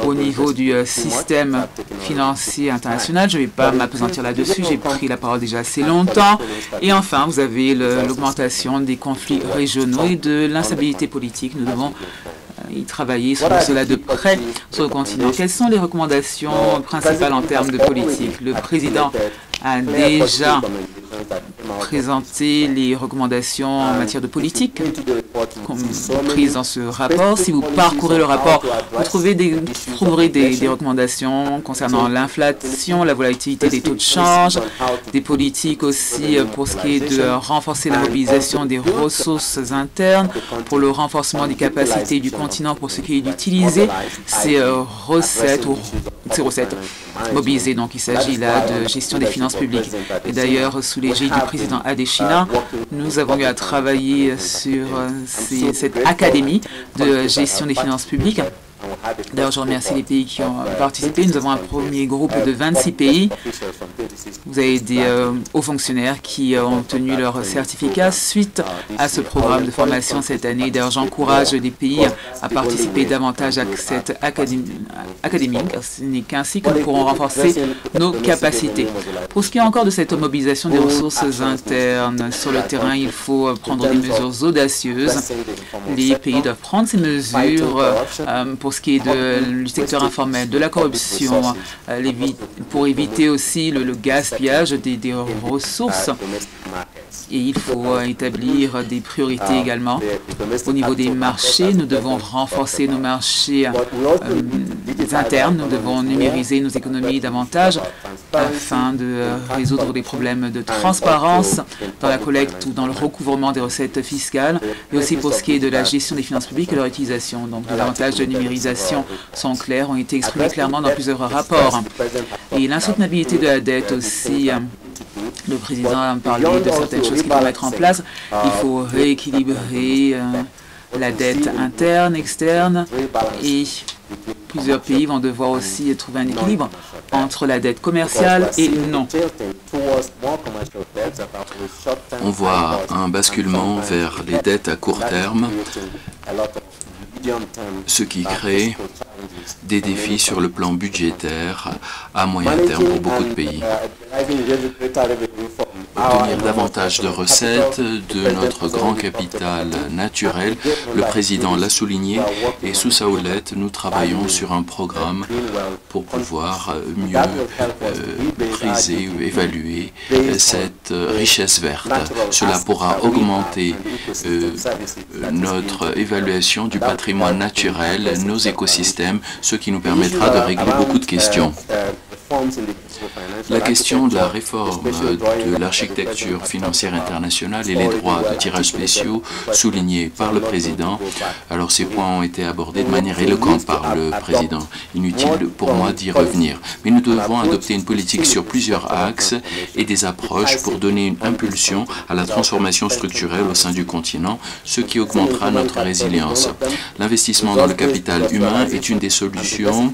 au niveau du système financier international. Je ne vais pas m'appesantir là-dessus, j'ai pris la parole déjà assez longtemps. Et enfin, vous avez l'augmentation des conflits régionaux et de l'instabilité politique. Nous devons y travailler sur cela de près sur le continent. Quelles sont les recommandations principales en termes de politique? Le président a déjà présenté les recommandations en matière de politique comprises dans ce rapport. Si vous parcourez le rapport, vous trouverez des recommandations concernant l'inflation, la volatilité des taux de change, des politiques aussi pour ce qui est de renforcer la mobilisation des ressources internes, pour le renforcement des capacités du continent pour ce qui est d'utiliser ces recettes mobilisées. Donc il s'agit là de gestion des finances publiques. Et d'ailleurs, sous l'égide du président Adesina, nous avons eu à travailler sur cette académie de gestion des finances publiques. D'ailleurs, je remercie les pays qui ont participé. Nous avons un premier groupe de 26 pays. Vous avez des hauts fonctionnaires qui ont obtenu leur certificat suite à ce programme de formation cette année. D'ailleurs, j'encourage les pays à participer davantage à cette académie. Ce n'est qu'ainsi que nous pourrons renforcer nos capacités. Pour ce qui est encore de cette mobilisation des ressources internes sur le terrain, il faut prendre des mesures audacieuses. Les pays doivent prendre ces mesures pour ce qui est du secteur informel, de la corruption, pour éviter aussi le gaspillage des ressources. Et il faut établir des priorités également. Au niveau des marchés, nous devons renforcer nos marchés internes, nous devons numériser nos économies davantage afin de résoudre des problèmes de transparence dans la collecte ou dans le recouvrement des recettes fiscales, et aussi pour ce qui est de la gestion des finances publiques et leur utilisation. Donc, les avantages de numérisation sont clairs, ont été exprimés clairement dans plusieurs rapports. Et l'insoutenabilité de la dette aussi. Le président a parlé de certaines choses qu'il doit mettre en place. Il faut rééquilibrer la dette interne, externe, et plusieurs pays vont devoir aussi trouver un équilibre entre la dette commerciale et non. On voit un basculement vers les dettes à court terme, ce qui crée des défis sur le plan budgétaire à moyen terme pour beaucoup de pays. Obtenir davantage de recettes de notre grand capital naturel, le président l'a souligné, et sous sa houlette, nous travaillons sur un programme pour pouvoir mieux priser ou évaluer cette richesse verte. Cela pourra augmenter notre évaluation du patrimoine naturel, nos écosystèmes, ce qui nous permettra de régler beaucoup de questions. La question de la réforme de l'architecture financière internationale et les droits de tirage spéciaux soulignés par le président. Alors ces points ont été abordés de manière éloquente par le président. Inutile pour moi d'y revenir. Mais nous devons adopter une politique sur plusieurs axes et des approches pour donner une impulsion à la transformation structurelle au sein du continent, ce qui augmentera notre résilience. L'investissement dans le capital humain est une des solutions.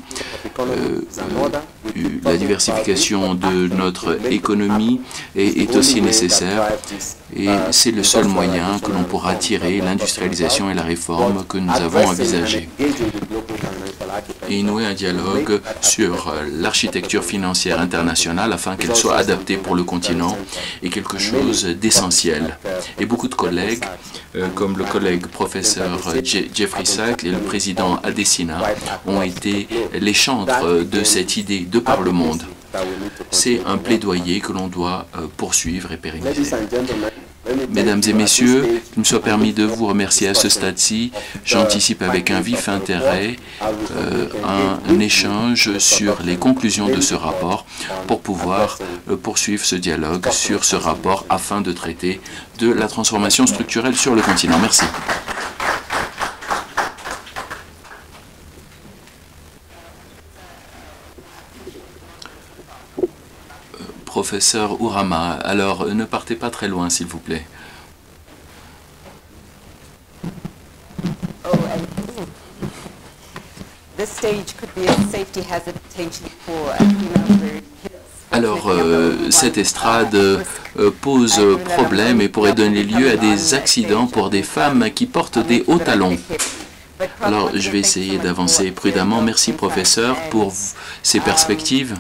La diversification de notre économie est aussi nécessaire et c'est le seul moyen que l'on pourra tirer l'industrialisation et la réforme que nous avons envisagées. Et nouer un dialogue sur l'architecture financière internationale afin qu'elle soit adaptée pour le continent est quelque chose d'essentiel. Et beaucoup de collègues, comme le collègue professeur Jeffrey Sachs et le président Adesina, ont été les chantres de cette idée de par le monde. C'est un plaidoyer que l'on doit poursuivre et pérenniser. Mesdames et messieurs, qu'il me soit permis de vous remercier à ce stade-ci. J'anticipe avec un vif intérêt un échange sur les conclusions de ce rapport pour pouvoir poursuivre ce dialogue sur ce rapport afin de traiter de la transformation structurelle sur le continent. Merci. Professeur Ourama, alors ne partez pas très loin, s'il vous plaît. Alors, cette estrade pose problème et pourrait donner lieu à des accidents pour des femmes qui portent des hauts talons. Alors, je vais essayer d'avancer prudemment. Merci, professeur, pour ces perspectives.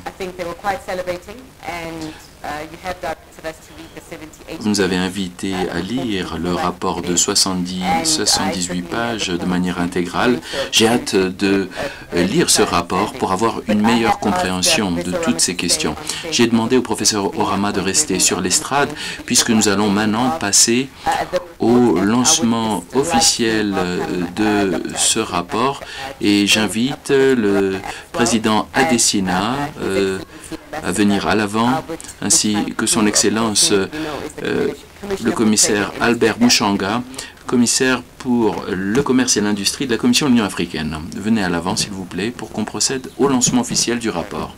Vous nous avez invité à lire le rapport de 78 pages de manière intégrale. J'ai hâte de lire ce rapport pour avoir une meilleure compréhension de toutes ces questions. J'ai demandé au professeur Ourama de rester sur l'estrade puisque nous allons maintenant passer au lancement officiel de ce rapport et j'invite le président Adesina à venir à l'avant, ainsi que son Excellence le commissaire Albert Muchanga, commissaire pour le commerce et l'industrie de la Commission de l'Union africaine. Venez à l'avant, s'il vous plaît, pour qu'on procède au lancement officiel du rapport.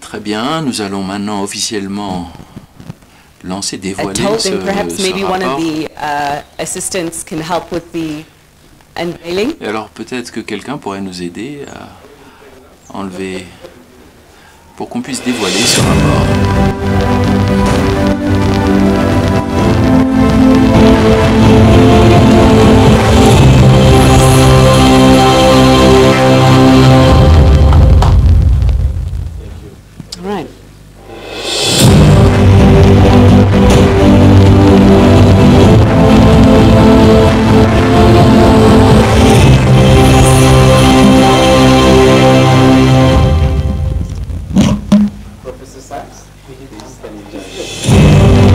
Très bien, nous allons maintenant officiellement lancer, dévoiler ce rapport. Et alors peut-être que quelqu'un pourrait nous aider à enlever, pour qu'on puisse dévoiler ce rapport. Professor Sachs, please, can you just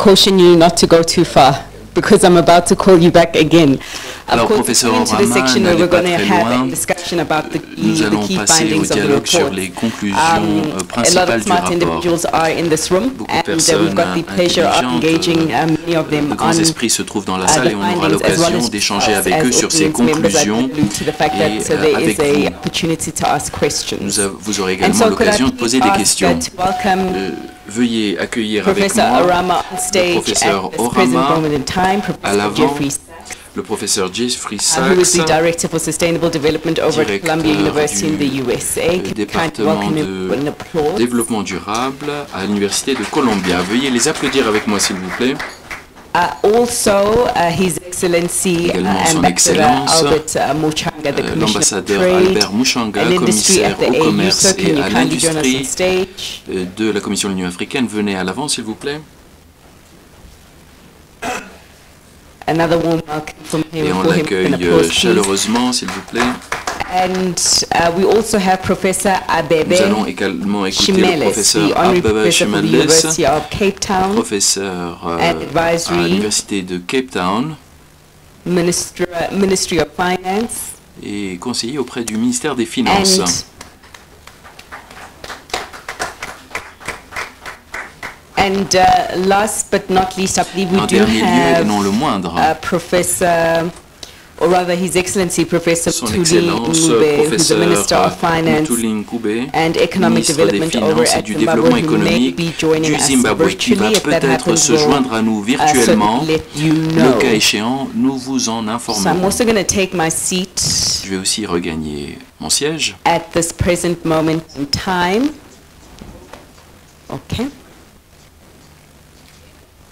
caution you not to go too far, because I'm about to call you back again. Alors, professeur Orama, n'allez pas très loin. Nous allons key passer au findings of the dialogue sur report. les conclusions A lot principales of du smart rapport. individuals are in this room, Beaucoup de and personnes we've got the pleasure of engaging many of them de grands on esprits se trouvent dans la salle the et on aura findings, as well l'occasion as d'échanger us avec as eux sur ces audience members. I conclusions allude to the fact et that there avec is a vous. opportunity to ask questions. Vous aurez And également so could I l'occasion de please poser des ask questions. that welcome Veuillez accueillir avec Professor moi Orama on stage le professeur at this present Orama moment in time, à Professor l'avant, Jeffrey le professeur Jeffrey who is Sachs, the Director for Sustainable Development over at Columbia University in the USA. Can you kindly département welcome him with an de applause? développement durable à l'université de Columbia. Veuillez les applaudir avec moi s'il vous plaît. Also, His Excellency Également son Ambassador Excellence, Albert Muchanga, the Commissioner of l'ambassadeur Trade Albert Muchanga, and Industry commissaire at the au AU. commerce So can et you à kindly join us on l'industrie stage? de la Commission de l'Union africaine. Venez à l'avant s'il vous plaît. Another warm welcome from him. Et on for him. l'accueille An applause, please. chaleureusement s'il vous plaît. And we also have Professor Abebe Nous allons également écouter le Shimeles, professeur the honorary Abebe professor for the Shimeles, University of Cape Town, professeur and à advisory, l'université de Cape Town Ministry of Finance, et conseiller auprès du ministère des Finances. And last but not least, I believe we En do dernier lieu, et have non le moindre, Professor, or rather His Excellency Professor son Mthuli Excellence, Ngube, who's the Minister professeur of Finance Mthuli Ngube, and Economic ministre des Development over Finances et at du Zimbabwe, Développement who may économique be joining du us Zimbabwe, qui va virtually. If that peut-être happens, se joindre à nous virtuellement. let you Le know. cas échéant, nous vous en So I'm informerons. also going to take my seat Je vais aussi regagner mon siège. at this present moment in time. Okay.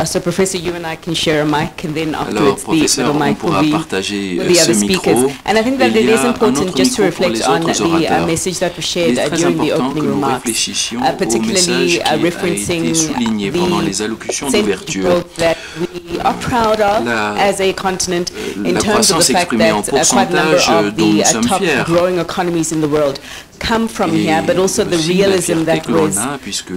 So Professor, you and I can share a mic, and then Alors, afterwards the professeur, middle on mic will pourra be partager with the ce other speakers. micro. And I think that Il it y is a un important autre just to micro pour reflect les on autres the orateurs. message that was Il shared est très during the important opening que nous remarks, réfléchissions au particularly message qui a referencing été souligné pendant les allocutions d'ouverture. that we are proud of as a continent in la terms of the croissance fact exprimée en that quite a number pourcentage of dont the nous sommes top fiers. growing economies in the world come from Et here, but also the aussi la realism fierté that que l'on was a, puisque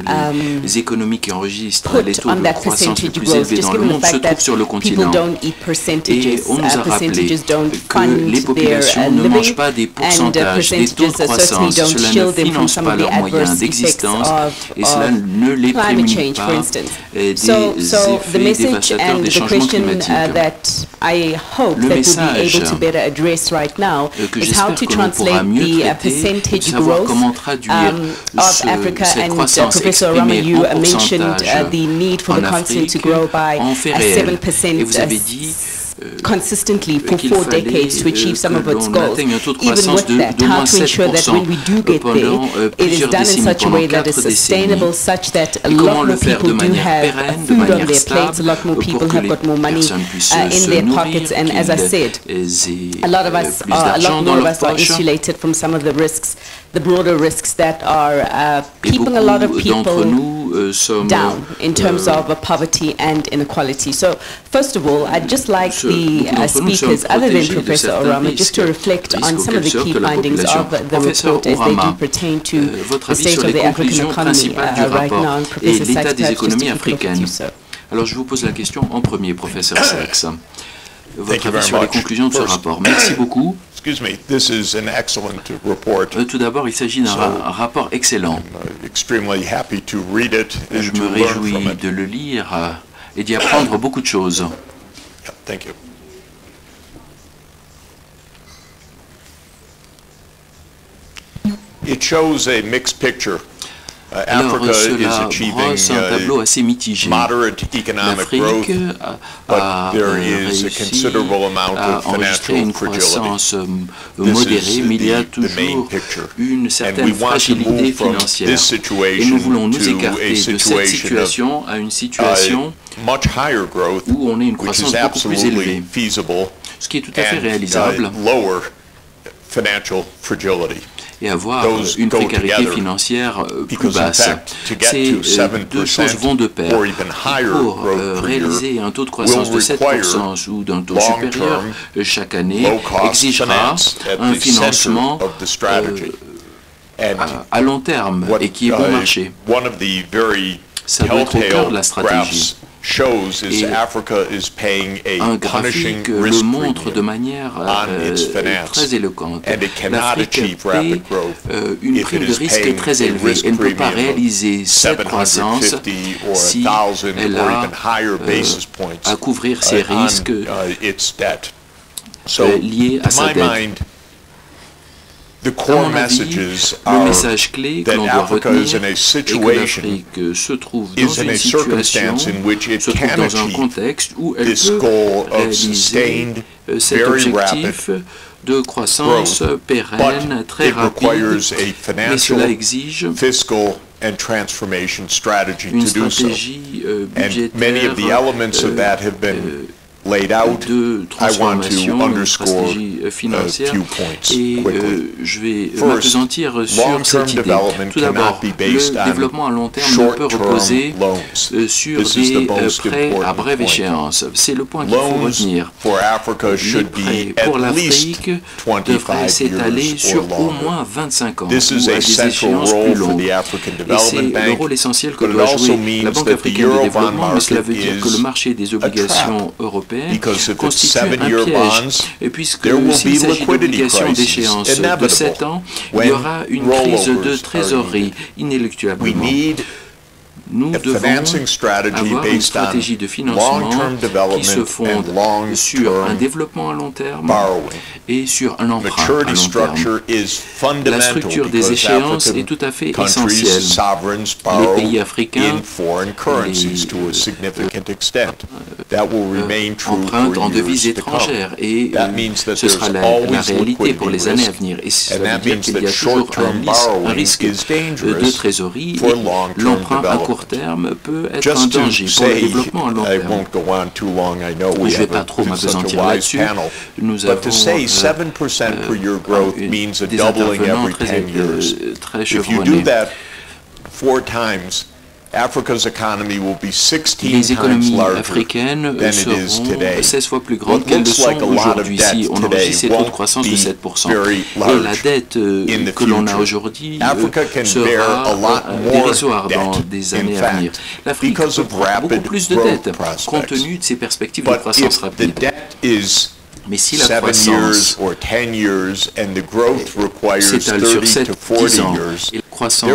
les économies qui enregistrent put les taux on de that croissance les percentage plus growth, élevés just dans le given the monde se fact trouvent that sur le people continent. don't eat Et percentages, on nous a rappelé percentages don't que fund les populations their ne living, mangent pas des pourcentages, des taux de croissance. Cela ne finance pas leurs moyens d'existence et cela ne les climate prémunit change, pas for instance. des So the effets message dévastateurs and des the changements question climatiques. that I hope Le that we'll be message able to better address right now que is how j'espère to que l'on pourra translate mieux the traiter, percentage de savoir growth comment traduire of Africa, cette and croissance Professor Orama, exprimée you en mentioned pourcentage the need for en the continent to Afrique grow by en fait réel. 7% Et vous avez dit consistently for qu'il 4 fallait decades to achieve some of its que l'on goals. atteigne un taux de Even croissance with that, de how moins to ensure that when we do get there, pendant it is plusieurs done in décennies, such a way pendant that is 4 sustainable, décennies. such that a Et lot comment le more faire de people do manière have pérenne, de food on manière their plates, a lot more stable, people pour que have les got more money personnes puissent in se their nourrir, pockets. And as I said, qu'ils a lot of aient us, plus a d'argent lot dans more of leur us are poche. insulated from some of the risks, the broader risks that are Et keeping a lot of beaucoup d'entre people nous sommes down in terms of poverty and inequality. So first of all, I'd just like the beaucoup d'entre nous speakers, sommes other than protégés de Professor certains Orama, just to risques reflect on some of the auxquels key sort la findings population. of the Professeur report as they do Orama, pertain to votre the avis state sur of les the African conclusions economy principales du right rapport now. And et Professor l'état Sachs, des perhaps just économies to kick off with africaines. you, sir. Alors je vous pose la question en premier, professeur Sachs. Votre you avis very sur les much. conclusions de ce First- rapport. Merci beaucoup. Excuse me, this is an excellent report. Tout d'abord, il s'agit d'un rapport excellent. Extremely happy to read it Je and to me learn from réjouis it. de le lire et d'y apprendre beaucoup de choses. Yeah, thank you. It shows a mixed picture. Alors Africa is cela achieving brosse un tableau assez mitigé. moderate economic growth, L'Afrique a but there is a réussi considerable amount à of enregistrer une financial fragility. croissance This modérée, is mais il y a the main toujours picture. une And we certaine want to fragilité move from financière. this Et situation nous voulons nous to écarter a de cette situation situation à une situation much higher growth, où on ait une which croissance is beaucoup plus absolutely élevée, feasible, ce qui est tout à fait and réalisable, lower financial fragility. et avoir Those une go précarité together. financière plus Because in basse. fact, to get Ces to 7% deux choses vont de pair. or even higher Pour growth per year réaliser un taux de croissance de will require 7% ou d'un taux long-term, supérieur chaque année low-cost exigera finance at un the center financement of the strategy. And à long terme what, et qui est bon marché. one of the very Ça doit être au cœur de la telltale stratégie. graphs shows is Et Africa is paying a un punishing graphique le risk montre de premium manière on its finance, très éloquente. and it cannot L'Afrique achieve paie rapid growth une if prime it de is risque paying très a élevée. risk Elle ne peut pas premium of réaliser cette croissance 750 or si 1,000 elle or a even higher basis points à couvrir ses on risques its debt. So, liés à to sa my dette. mind, the À core mon avis, messages le are message clé que that l'on doit Africa is retenir in a est que situation l'Afrique se trouve dans is in une a situation, circumstance in which it se trouve can dans un achieve contexte où elle this peut goal of réaliser sustained, cet very objectif de croissance growth, pérenne, but très it rapide, requires a mais cela financial, exige fiscal, and transformation strategy une to do so. stratégie And many of the budgétaire elements of that have been laid out. de I want to transformation, une underscore stratégie a financière, few points et quickly. je vais First, m'appesantir sur long-term cette idée. development Tout d'abord, cannot be based le on développement à long terme ne peut short-term reposer loans. sur This is des the most prêts à important brève point. échéance. C'est le point qu'il faut Loans retenir. for Africa Les should prêts be pour at least l'Afrique devraient 25 s'étaler years sur or au longer. moins 25 ans This is ou à a des central échéances plus role for longues. the African Et c'est Development le Bank, rôle essentiel que but it doit also jouer means la Banque that the africaine de Eurobond développement, mais cela veut market dire que le is marché des a trap. obligations européennes Because if it's constitue un 7-year piège. bonds, Et puisque there will s'il be s'agit liquidity d'obligations crises d'échéance de inevitable 7 ans, il when y aura une crise de rollovers are trésorerie needed. We inéluctablement. need Nous a devons financing strategy avoir une based stratégie de on financement long-term qui se development fonde and sur un long-term développement à long terme borrowing. et sur un emprunt à Maturity long terme. structure is La fundamental structure des because échéances African est tout à fait countries, essentielle. sovereigns Les borrow pays africains in foreign currencies to a significant extent. That will remain true empruntent for en devises years to come. étrangères et That means that ce sera there's la always réalité pour liquidity les années à risk, venir. Et and cela veut that dire means qu'il y that a toujours short-term un borrowing risque is de dangerous trésorerie for et long-term l'emprunt à development. court terme peut être un Just to danger pour le say, développement à long I terme. won't go on too long. I know we Je ne vais have pas trop such m'apesantir a wise là-dessus. panel. Nous But avons to say 7% per year growth means a des doubling intervenants every 10 years. très If you do chevronnés. that 4 times, Africa's economy will be 16 Les times économies larger africaines than it is seront today. 16 fois plus grandes What qu'elles le looks sont like a lot of aujourd'hui. debt Si on today enregistre ces taux de won't croissance de be 7%. very Et la large dette in the que l'on a future. aujourd'hui Africa can bear sera a lot more dérisoire dans debt, des in années à venir. fact, L'Afrique because peut of prendre beaucoup rapid plus de growth dettes prospects. compte tenu de ses perspectives de But croissance if the rapide. debt is Mais si la 7 croissance years or 10 years and the growth requires s'étale sur 30 7, to 10 40 ans years, et la there croissance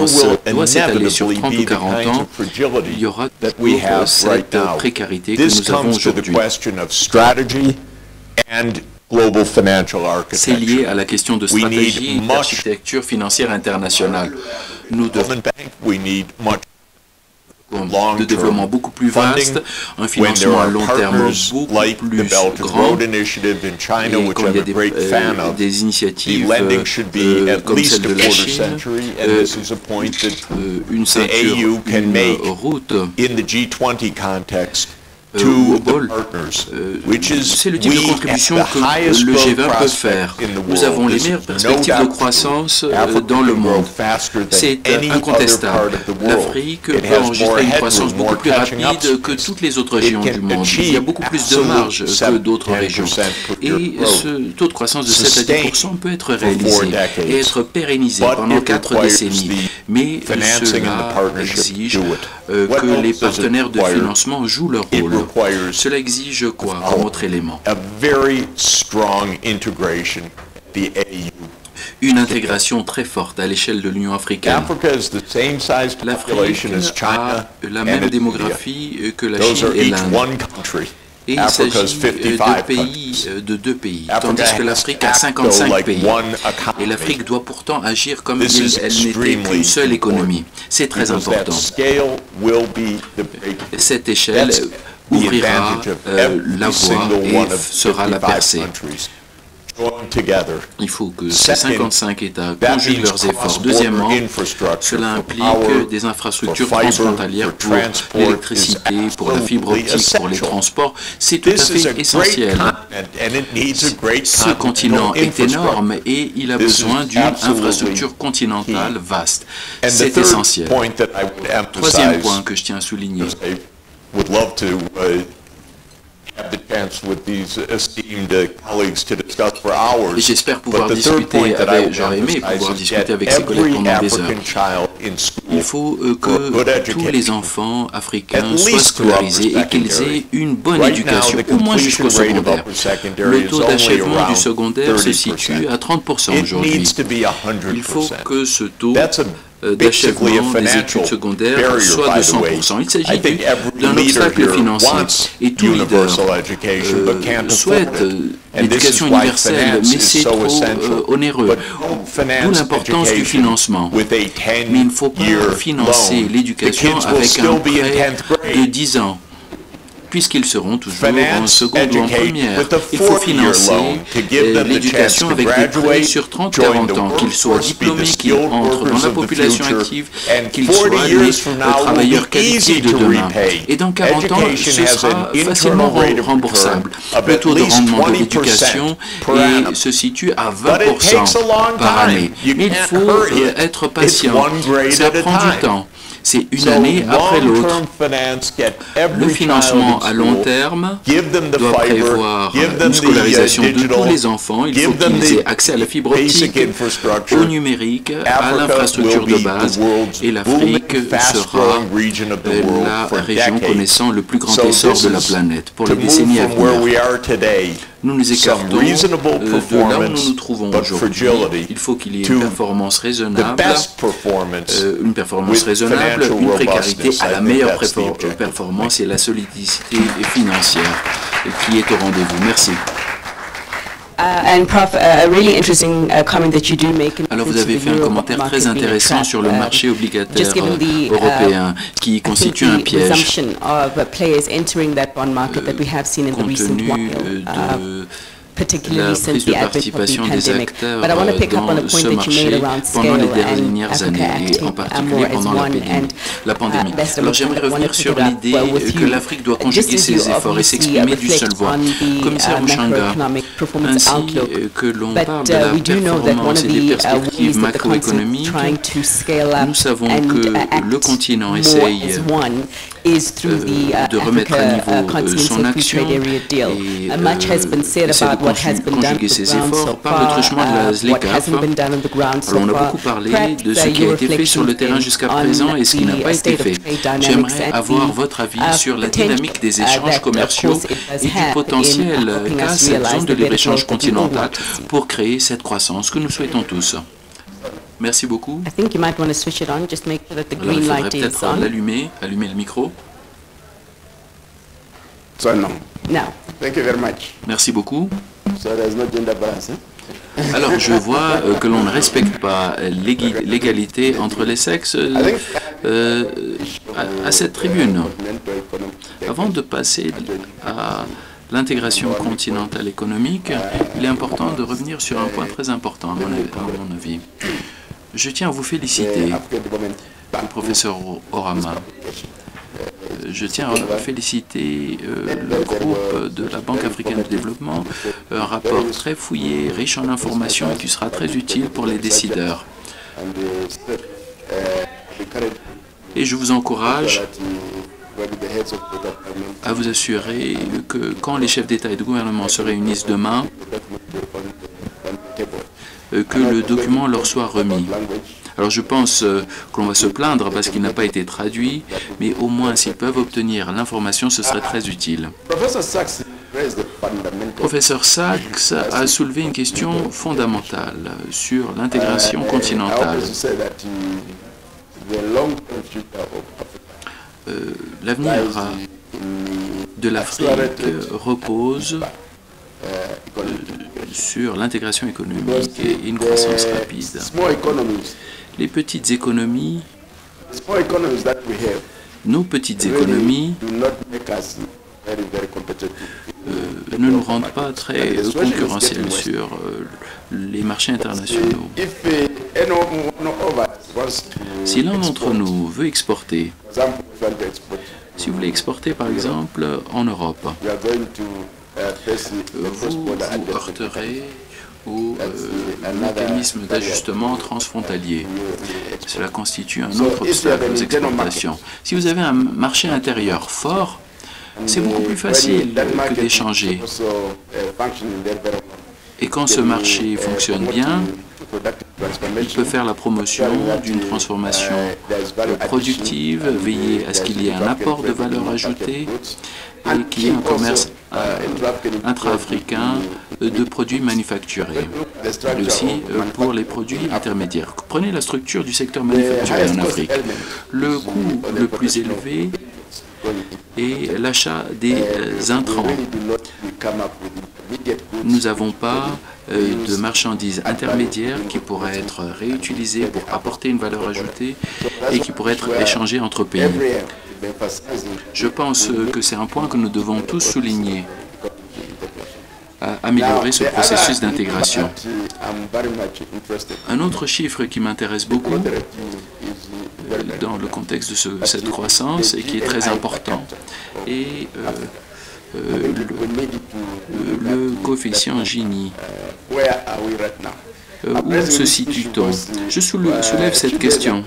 will doit s'étaler sur inevitably 30 ou be the 40 kinds ans, of fragility il y aura that we toujours have right cette now. précarité que This nous avons comes to the aujourd'hui. question of strategy and global financial C'est lié architecture. à la question de We need stratégie et much d'architecture financière internationale. Nous devons Development Bank, we need much de développement beaucoup plus vaste, un when there financement à are long terme partners beaucoup like the plus Belt and grand. Road Initiative in China, Et which quand il y I'm a a great fan of, des the initiatives lending should be at comme least celle a de la quarter Chine, century, and this is a point that une the ceinture, AU can une make route, in the G20 context au to the bol, partners, which is c'est le type de we contribution at the que highest le growth G20 peut prospect faire. in the Nous world. avons les This meilleures is no perspectives de doubt croissance true. Africa dans le can grow monde. faster than C'est any other incontestable. part of the world. L'Afrique It peut has more enregistrer une croissance headroom, beaucoup more plus catching up rapide que space. toutes les autres It régions can du monde. Il y a achieve beaucoup plus de absolute marge que d'autres 7-10% régions. per Et year growth. ce taux de croissance de 7 à 10% peut être réalisé for 4 decades. et être pérennisé But pendant it 4 requires décennies. the Mais financing and the cela partnership exige to do it. What que else les does it partenaires de require? financement jouent leur It rôle. requires Cela exige quoi comme autre élément? a very strong integration at the AU. Une intégration très forte à l'échelle de l'Union africaine. Africa is the same size population L'Afrique as China a la and même India. démographie que la Those Chine are et each l'Inde. one country. Et il Africa s'agit is 55 countries. de deux pays, Africa tandis que has l'Afrique a to act, 55 though, like pays. one Et economy. l'Afrique doit pourtant agir comme This is elle n'était extremely qu'une seule économie. C'est très Because that important. scale will be the breakthrough. Cette échelle That's ouvrira the advantage of la every voie single one et of sera la 55 percée. countries joined together. Il faut que ces Second, 55 États that conjuguent means leurs efforts. cross-border Deuxièmement, infrastructure cela for implique power, des infrastructures for fiber, transfrontalières for pour transport l'électricité, is pour la fibre absolutely optique, pour les essential. transports. C'est tout à This is a fait great essentiel. continent and it needs a great Ce continent continental est énorme et il a This is besoin d'une absolutely infrastructure continentale key. vaste. And the C'est third essentiel. point that I would Troisième emphasize, point que je tiens à souligner, I would love to have the chance with these esteemed colleagues to discuss for hours. Et j'espère pouvoir But the third point discuter that I avec, would j'aurais aimé emphasize pouvoir is discuter that avec ses collègues every pendant des heures. African child in school Il faut for a good que tous les education, enfants africains at soient least to upper scolarisés et qu'ils secondary. aient une bonne Right éducation, now, the au moins jusqu'au completion rate of secondaire. upper secondary Le is taux only d'achèvement du around secondaire se 30%. situe à 30% It aujourd'hui. needs to be Il faut 100%. que ce taux That's a basically a d'achèvement des financial études secondaires barrier, soit by de the way. 100%. Il I s'agit think every d'un leader obstacle here financier. wants Et tout leader universal education, but can't souhaite afford it. And this is l'éducation why universelle, finance mais is c'est so trop essential. onéreux. But don't D'où finance l'importance du education financement. with a Mais il ne faut pas 10-year financer loan. l'éducation The kids will avec still un be in prêt 10th grade. de 10 ans, puisqu'ils seront toujours en Finance seconde ou en educate première. with a Il faut 4-year financer loan to give them the l'éducation chance to avec des prêts graduate, sur join 30-40 the ans, qu'ils soient workforce, be diplômés, the qu'ils skilled entrent dans workers la of the population future, active, and qu'ils 40 soient years from les now will travailleurs be qualifiés easy de to demain. repay. Et dans 40 ans, Education ce has sera an facilement internal rate of remboursable. return of Le at taux de least rendement de 20% l'éducation per annum. se situe à But it takes 20% a long par time. année. You Mais il can't faut hurry it. être It's patient. one grade Ça at a prend du time. temps. C'est une So année après l'autre. long-term finance, get every Le financement child in à long school, terme give them the doit fiber, prévoir give them une scolarisation the, de tous digital, les enfants. Il faut give them qu'ils the aient accès à la fibre basic optique, infrastructure. au numérique, à Africa l'infrastructure will de be base. the world's Et l'Afrique booming, sera fast-growing region of the world la for région decades. connaissant le plus grand So essor this de la is planète pour to les move décennies à from where we venir. are today, Nous nous some écartons reasonable de là où nous performance, nous trouvons but aujourd'hui. fragility, Il faut qu'il y ait to une performance the raisonnable, best performance une performance with raisonnable, financial une précarité robustness. à I la think meilleure that's the objective. performance et la solidité financière qui est au rendez-vous. Merci. And Prof, a really interesting comment that you do make in Alors vous reference avez to the fait un euro commentaire market très being a intéressant trap, sur le marché obligataire just given the, européen qui I think constitue un the piège resumption of players entering that bond market that we have seen in the compte recent tenu while, de particularly la since prise de the advent of the participation des pandemic. acteurs But I want to pick up on a dans point ce that you made marché around pendant scale les and dernières Africa années et en acting particulier more as pendant one. And la pandémie. that's the Alors point j'aimerais I wanted revenir to sur pick up l'idée with que you. l'Afrique doit Just conjuguer as you ses efforts et obviously s'exprimer d'une reflect seule voix. on the Commissaire Muchanga, macroeconomic performance ainsi outlook, que l'on but parle de la we do know that one performance of et des the perspectives ways that the continent is macroéconomiques, trying to scale up nous savons and que act le continent more essaye as one is through the de remettre à Africa niveau son Continental Free action Trade Area deal. et Much has been said essaie de about what has been done on conjuguer the ses ground efforts so par le far, truchement de la what ZLECAf. hasn't been done on the ground so Alors on a far. beaucoup parlé Perhaps, de ce qui your a été fait sur le terrain jusqu'à reflection présent on et ce qui n'a the pas été state of fait. trade dynamics J'aimerais and avoir the, votre avis sur la potential, dynamique des that, échanges of commerciaux course, it does et du have in potentiel helping qu'a us cette realize zone the de better libre-échange growth that we all continentale want to see. pour créer cette croissance que nous souhaitons tous. Merci beaucoup. I think you might want to switch it on, just make sure that the Alors il green faudrait light is peut-être on. allumer le micro. So no. Now, Thank you very much. Merci beaucoup. So there's no gender balance, eh? Alors je vois que l'on ne respecte pas l'égalité entre les sexes à cette tribune. Avant de passer à l'intégration continentale économique, il est important de revenir sur un point très important à mon avis. Je tiens à vous féliciter, professeur Orama. Je tiens à féliciter le groupe de la Banque africaine de développement, un rapport très fouillé, riche en informations et qui sera très utile pour les décideurs. Et je vous encourage à vous assurer que quand les chefs d'État et de gouvernement se réunissent demain, que le document leur soit remis. Alors je pense que l'on va se plaindre parce qu'il n'a pas été traduit, mais au moins s'ils peuvent obtenir l'information, ce serait très utile. Professeur Sachs a soulevé une question fondamentale sur l'intégration continentale. L'avenir de l'Afrique repose sur l'intégration économique et une croissance rapide. Les petites économies, nos petites économies ne nous rendent pas très concurrentiels sur les marchés internationaux. Si l'un d'entre nous veut exporter, si vous voulez exporter par exemple en Europe, vous vous heurterez au mécanisme d'ajustement transfrontalier. Cela constitue un autre obstacle aux exportations. Si vous avez un marché intérieur fort, c'est beaucoup plus facile que d'échanger. Et quand ce marché fonctionne bien, il peut faire la promotion d'une transformation productive, veiller à ce qu'il y ait un apport de valeur ajoutée et qu'il y ait un commerce intra-africain de produits manufacturés, et aussi pour les produits intermédiaires. Prenez la structure du secteur manufacturier en Afrique. Le coût le plus élevé est l'achat des intrants. Nous n'avons pas de marchandises intermédiaires qui pourraient être réutilisées pour apporter une valeur ajoutée et qui pourraient être échangées entre pays. Je pense que c'est un point que nous devons tous souligner, à améliorer ce processus d'intégration. Un autre chiffre qui m'intéresse beaucoup dans le contexte de cette croissance et qui est très important est le coefficient Gini. Où se situe-t-on? Je soulève cette question.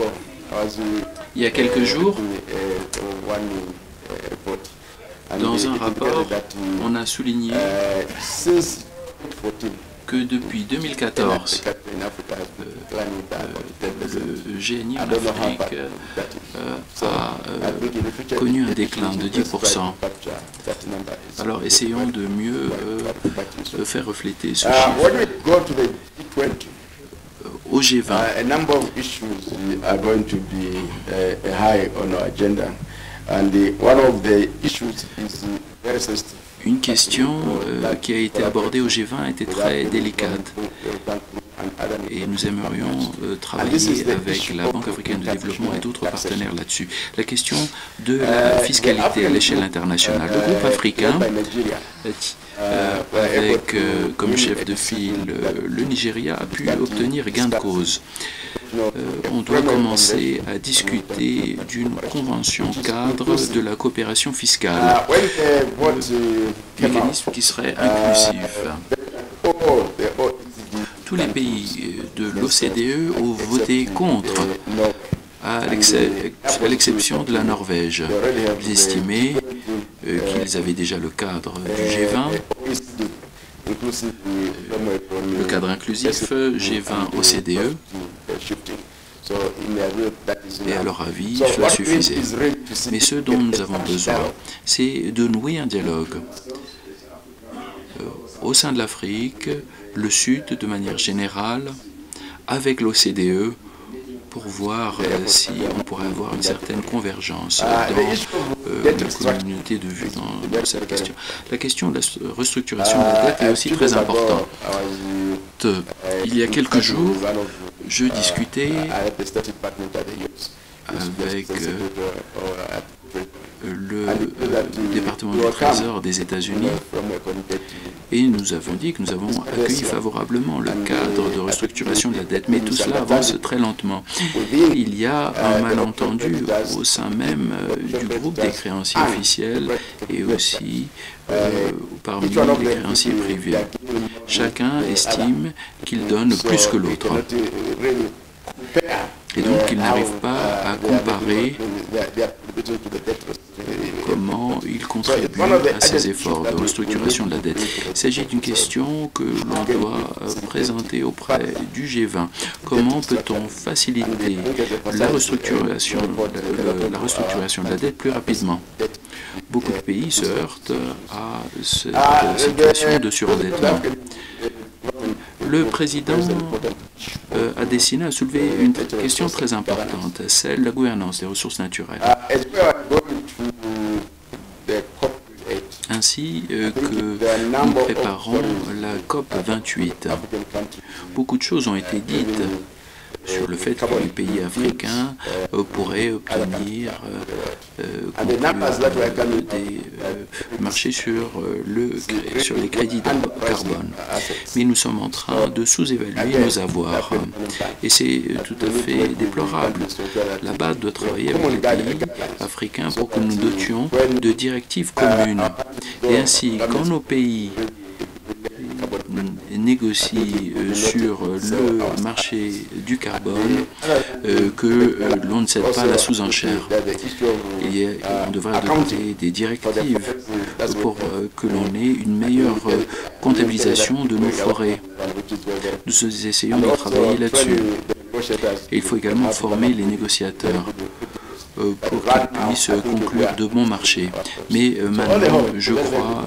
Il y a quelques jours, dans un rapport, on a souligné que depuis 2014, le GNI en Afrique a connu un déclin de 10%. Alors essayons de mieux faire refléter ce chiffre. Au G20, une question qui a été abordée au G20 était très délicate et nous aimerions travailler avec la Banque africaine de développement et d'autres partenaires là-dessus. La question de la fiscalité à l'échelle internationale. Le groupe africain, avec comme chef de file le Nigeria, a pu obtenir gain de cause. On doit commencer à discuter d'une convention cadre de la coopération fiscale, mécanisme qui serait inclusif. Tous les pays de l'OCDE ont voté contre, à l'exception de la Norvège. Ils estimaient qu'ils avaient déjà le cadre du G20, le cadre inclusif G20 OCDE, et à leur avis, cela suffisait. Mais ce dont nous avons besoin, c'est de nouer un dialogue au sein de l'Afrique, le Sud de manière générale, avec l'OCDE, pour voir si on pourrait avoir une certaine convergence dans la communauté de vue dans cette question. La question de la restructuration de la dette est aussi très importante. Il y a quelques jours, je discutais avec le département du Trésor des États-Unis et nous avons dit que nous avons accueilli favorablement le cadre de restructuration de la dette, mais tout cela avance très lentement. Il y a un malentendu au sein même du groupe des créanciers officiels et aussi parmi les créanciers privés. Chacun estime qu'il donne plus que l'autre. Et donc, ils n'arrivent pas à comparer comment ils contribuent à ces efforts de restructuration de la dette. Il s'agit d'une question que l'on doit présenter auprès du G20. Comment peut-on faciliter la restructuration de la dette plus rapidement? Beaucoup de pays se heurtent à cette situation de surendettement. Le président Adesina a soulevé une question très importante, celle de la gouvernance des ressources naturelles. Ainsi que nous préparons la COP 28. Beaucoup de choses ont été dites sur le fait que les pays africains pourraient obtenir des marchés sur les crédits de carbone. Mais nous sommes en train de sous-évaluer nos avoirs. Et c'est tout à fait déplorable. La BAD doit travailler avec les pays africains pour que nous dotions de directives communes. Et ainsi, quand nos pays négocie sur le marché du carbone que l'on ne cède pas à la sous-enchère. On devrait adopter des directives pour que l'on ait une meilleure comptabilisation de nos forêts. Nous essayons de travailler là-dessus. Et il faut également former les négociateurs pour qu'ils puissent conclure de bons marchés. Mais maintenant, je crois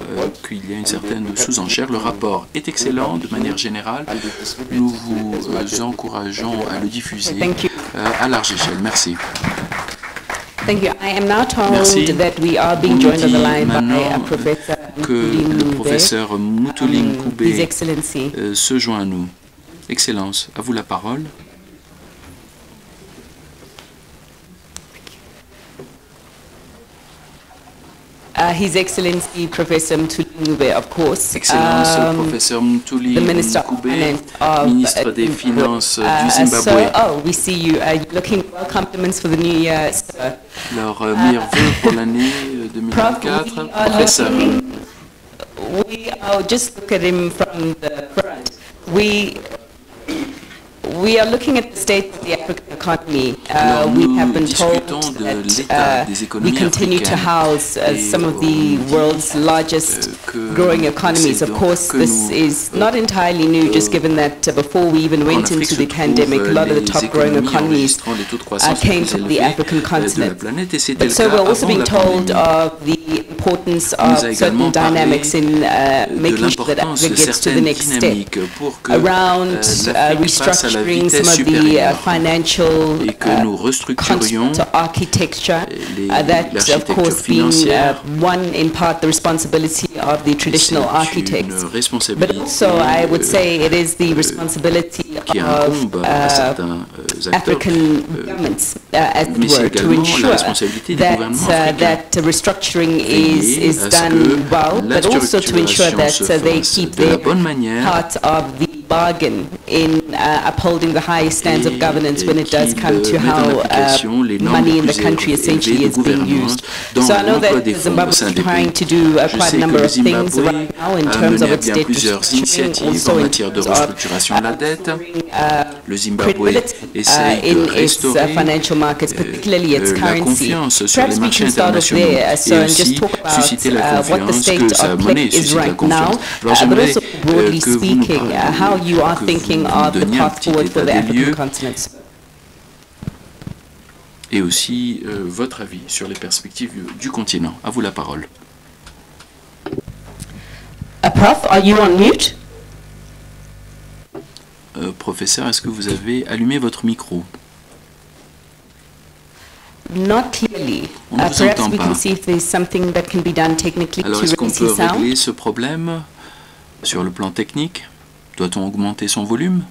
qu'il y a une certaine sous-enchère. Le rapport est excellent de manière générale. Nous vous encourageons à le diffuser à large échelle. Merci. Thank you. I am now told Merci. that we are On being nous joined on dit the line by maintenant Professor que le Mutuli professeur Muthuling His Koubé Excellency. se joint à nous. Excellence, à vous la parole. His Excellency Professor Mutuli Ngube, of course. Excellence, professeur Mutuli The Minister of Koubé, Finance of ministre des Finances du Zimbabwe. So, oh, we see you. You're looking well. Compliments for the new year, sir. Leurs meilleurs vœux pour l'année 2024. Professeur. Just look at him from the front. We are looking at the state of the African economy. We have been told that we continue to house some of the world's largest growing economies. Of course, this is not entirely new, just given that before we even went into the pandemic, a lot of the top growing economies came from the African continent. But so we're also being told of the importance of certain dynamics in making sure that Africa gets to the next step around restructuring some of the financial concept architecture that of course being one in part the responsibility of the traditional architects, but also I would say it is the responsibility of African governments as it were to ensure that restructuring is done well, but also to ensure that they keep their part of the bargain in upholding the high standards of governance when it does come to how money in the country essentially is being used. So I know that Zimbabwe is trying to do quite a number of things right now in terms of its debt restructuring, also in terms of in its financial markets, particularly its currency. Perhaps we can start off there, so and just talk about what the state of play is right now, but also broadly speaking, how you are thinking of the path forward for the African continent. Et aussi votre avis sur les perspectives du continent. À vous la parole. Prof, are you on mute? Professeur, est-ce que vous avez allumé votre micro? Not clearly. On ne vous Perhaps entend we pas. can see if there's something that can be done technically Alors, to est-ce qu'on raise peut his sound. régler ce problème sur le plan technique? Doit-on augmenter son volume?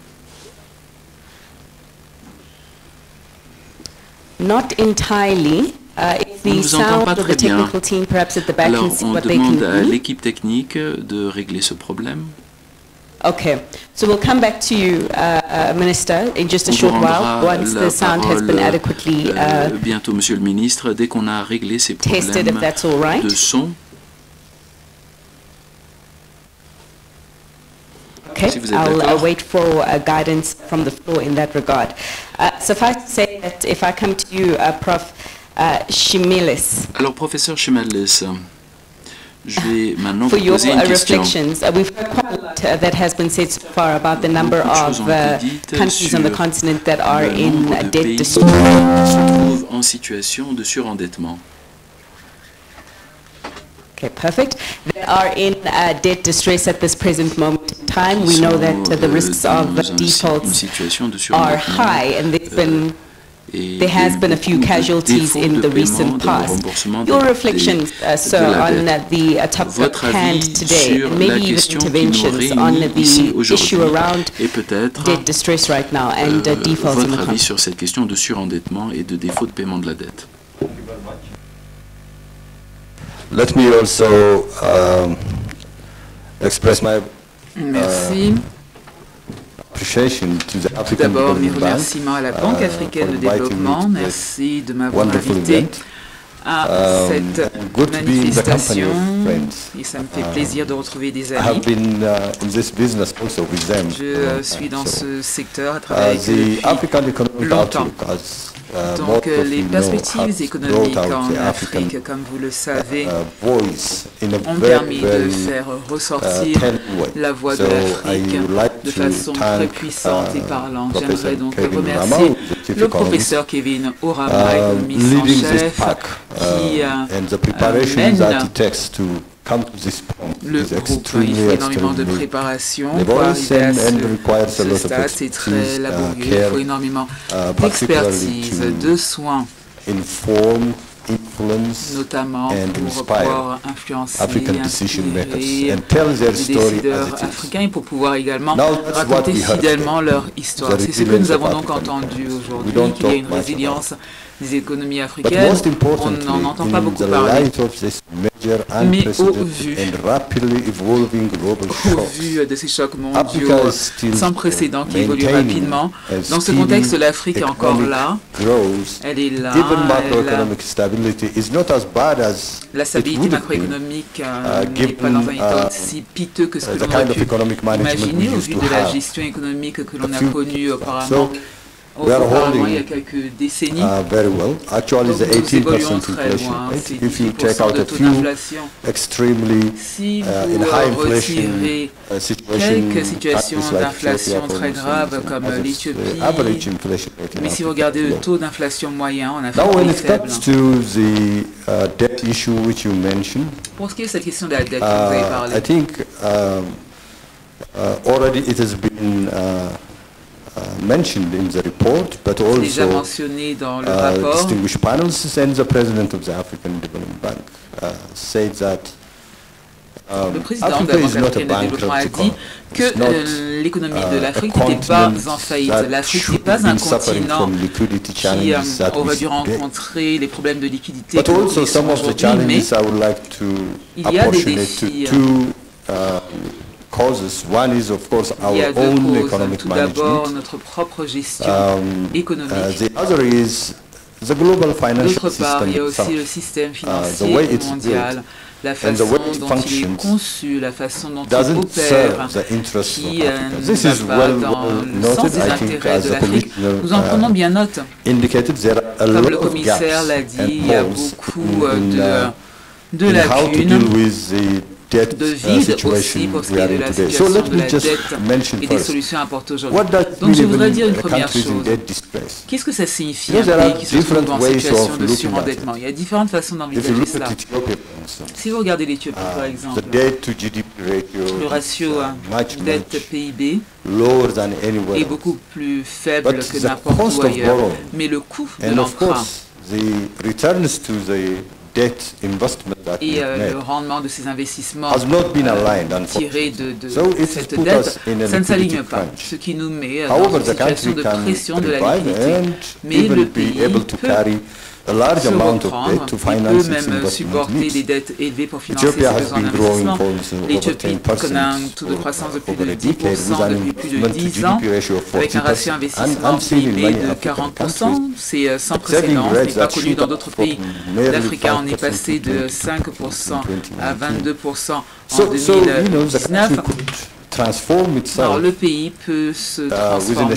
Not entirely. If On ne the vous entend sound pas of the très bien. technical team perhaps at the back Alors, can see on what they can demande à do. l'équipe technique de régler ce problème. Okay, so we'll come back to you, Minister, in just a On vous short while, rendra once la the sound has been parole adequately bientôt, Monsieur le Ministre, dès qu'on a réglé ces tested, if problèmes that's all right. de son. Okay, Si vous êtes I'll d'accord. wait for guidance from the floor in that regard. Suffice to say that if I come to you, Prof. Shimilis, Alors, professeur Chimales, je vais maintenant for vous your poser une question. reflections. We've heard quite a lot that has been said so far about the number Beaucoup de of choses ont été dites countries on the sur continent that are le in nombre de debt pays qui distress. se trouvent en situation de surendettement. Okay, perfect. They are in debt distress at this present moment in time. We know that the risks of dans une defaults situation de are surendettement. high, and there's been Et there il y a has eu been a beaucoup few de casualties défauts in de the paiement, recent de past. remboursement Your de reflections, sir, la on dette. the topic Votre at hand avis today, sur and la maybe even question qui nous interventions on réunit ici the issue aujourd'hui around et peut-être debt distress right now and defaults in the votre avis country. sur cette question de surendettement et de défaut de paiement de la dette. Let me also express my Merci. appreciation to the Tout African d'abord, mes Development Bank remerciements à la Banque africaine for de inviting me développement. to this Merci de m'avoir wonderful invité event. à cette manifestation et ça me fait plaisir de retrouver des amis. Je suis dans ce secteur à travailler depuis longtemps. Donc les perspectives économiques en Afrique, comme vous le savez, ont permis de faire ressortir la voix de l'Afrique de façon très puissante et parlante. J'aimerais donc remercier le professeur Kevin Orama, économiste en chef, qui mène le groupe. Il faut énormément de préparation pour arriver à ce stade. C'est très laborieux. Il faut énormément d'expertise, de soins, notamment pour pouvoir influencer et inspirer les décideurs africains et pour pouvoir également raconter fidèlement leur histoire. C'est ce que nous avons donc entendu aujourd'hui, qu'il y a une résilience des économies africaines. On n'en entend pas beaucoup parler. Mais au vu de ces chocs mondiaux sans précédent qui évoluent rapidement, dans ce contexte, l'Afrique est encore là. Elle est là. La stabilité macroéconomique n'est pas dans un état aussi piteux que ce que l'on aurait pu imaginer au vu de la gestion économique que l'on a connue auparavant. Il y a quelques décennies, donc nous évoluons très loin. C'est 10% de taux d'inflation. Si vous retirez quelques situations d'inflation très graves comme l'Éthiopie, mais si vous regardez le taux d'inflation moyen en Afrique, il est faible. Pour ce qui est de cette question de la dette dont vous avez parlé, mentioned in the report, but also mentionné dans le rapport. Distinguished panelists and the president of the African Development Bank said that le président de la Banque africaine de développement a dit que l'économie de l'Afrique n'était pas en faillite. L'Afrique n'est pas un continent qui aurait dû rencontrer les problèmes de liquidité que nous connaissons aujourd'hui, mais il y a des défis. Il y a deux causes. Tout d'abord, notre propre gestion économique. D'autre part, il y a aussi le système financier mondial, la façon dont il est conçu, la façon dont il opère, qui ne va pas dans le sens des intérêts de l'Afrique. Nous en prenons bien note. Comme le commissaire l'a dit, il y a beaucoup de lacunes, de vide aussi pour ce qui est de la situation de la dette et des solutions apportées aujourd'hui. Donc je voudrais dire une première chose. Qu'est-ce que ça signifie un pays qui se trouve en situation de surendettement? Il y a différentes façons d'envisager cela. Si vous regardez l'Éthiopie par exemple, le ratio dette-PIB est beaucoup plus faible que n'importe où ailleurs. Mais le coût de l'emprunt et le rendement de ces investissements tirés de cette dette, ça ne s'aligne pas. Ce qui nous met dans une situation de pression de la liquidité. Mais le pays peut se reprendre, il peut même supporter des dettes élevées pour financer ses besoins d'investissement. L'Éthiopie connaît un taux de croissance de plus de 10% depuis plus de 10 ans, avec un ratio investissement PIB de 40%. C'est sans précédent, ce n'est pas connu dans d'autres pays d'Afrique. On est passé de 5% à 22% en 2019. Alors le pays peut se transformer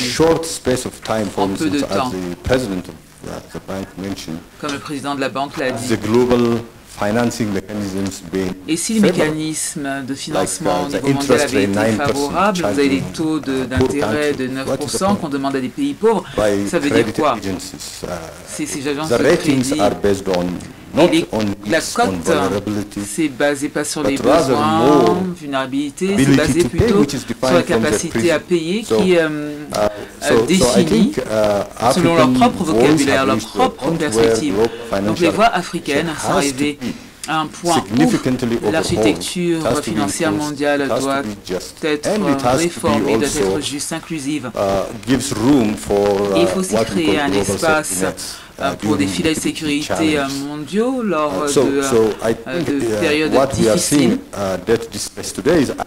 en peu de temps. Comme le président de la banque l'a dit. Et si les mécanismes de financement au niveau mondial avaient été favorables, vous avez des taux d'intérêt de 9% qu'on demande à des pays pauvres, ça veut dire quoi? Ces agences de crédit, et la cote, c'est basé pas sur les besoins, vulnérabilité, c'est basé plutôt sur la capacité à payer qui définit selon leur propre vocabulaire, leur propre perspective. Donc les voies africaines sont arrivées à un point où l'architecture financière mondiale doit être réformée, doit être juste, inclusive. Et il faut aussi créer un espace pour des filets de sécurité mondiaux lors de périodes difficiles.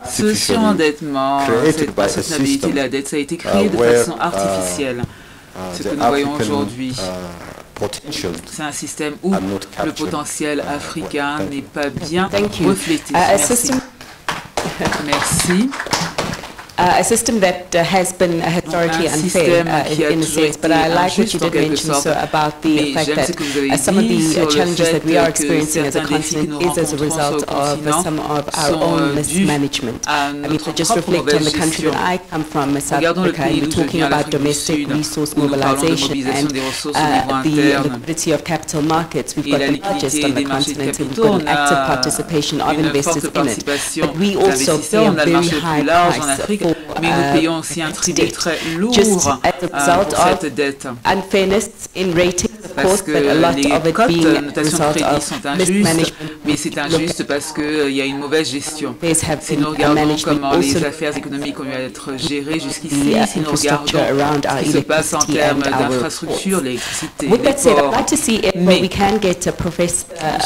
Ce surendettement, cette insoutenabilité de la dette, ça a été créé de façon artificielle. Ce que nous voyons aujourd'hui, C'est un système où le potentiel africain n'est pas bien reflété. Merci. Merci. A system that has been historically unfair in a sense, but I like what you did mention, sir, about the fact that some of the challenges that we are experiencing as a continent is as a result of some of our own mismanagement. I mean, to just reflect on the country that I come from, South Africa, and we're talking about domestic resource mobilization and the liquidity of capital markets. We've got the largest on the continent, and we've got an active participation of investors in it. But we also pay a very high price. Mais nous payons aussi un tribut très lourd pour cette dette. Parce que les cotes de notation de crédit sont injustes, mais c'est injuste parce qu'il y a une mauvaise gestion. Si nous regardons comment les affaires économiques ont dû être gérées jusqu'ici, si nous regardons ce qui se passe en termes d'infrastructures, l'électricité, les ports, mais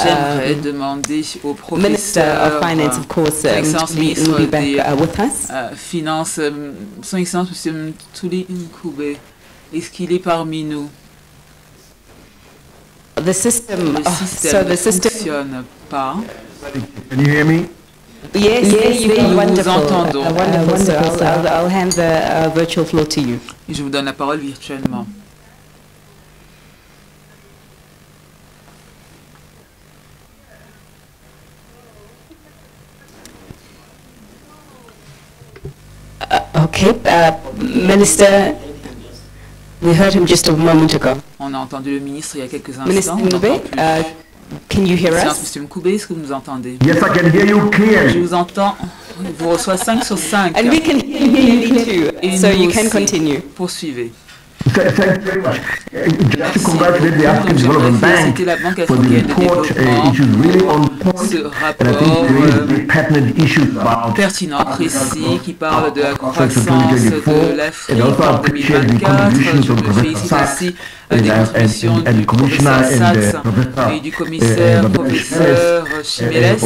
j'aimerais demander au professeur, son Excellence ministre des Finances, son Excellence M. Mthuli Ncube, est-ce qu'il est parmi nous? Le système ne fonctionne pas. Can you hear me? Yes, nous vous entendons. I'll hand the virtual floor to you. Je vous donne la parole virtuellement. Okay, Minister, we heard him just a moment ago. On a entendu le ministre il y a quelques instants. Minister Ncube, can you hear us? Monsieur Ncube, est-ce que vous nous entendez? Yes, I can hear you clearly. Je vous entends. Je vous reçois 5 sur 5. And we can hear you too, so you can continue. Poursuivez. Thank you very much. Just to congratulate the African Development Bank for the report, which is really on point, and I think there is pertinent issues about pertinent, précis, qui parle de la croissance de l'Afrique en 2024. Je me félicite aussi des contributions du professeur Sachs et du commissaire professeur Chimeles.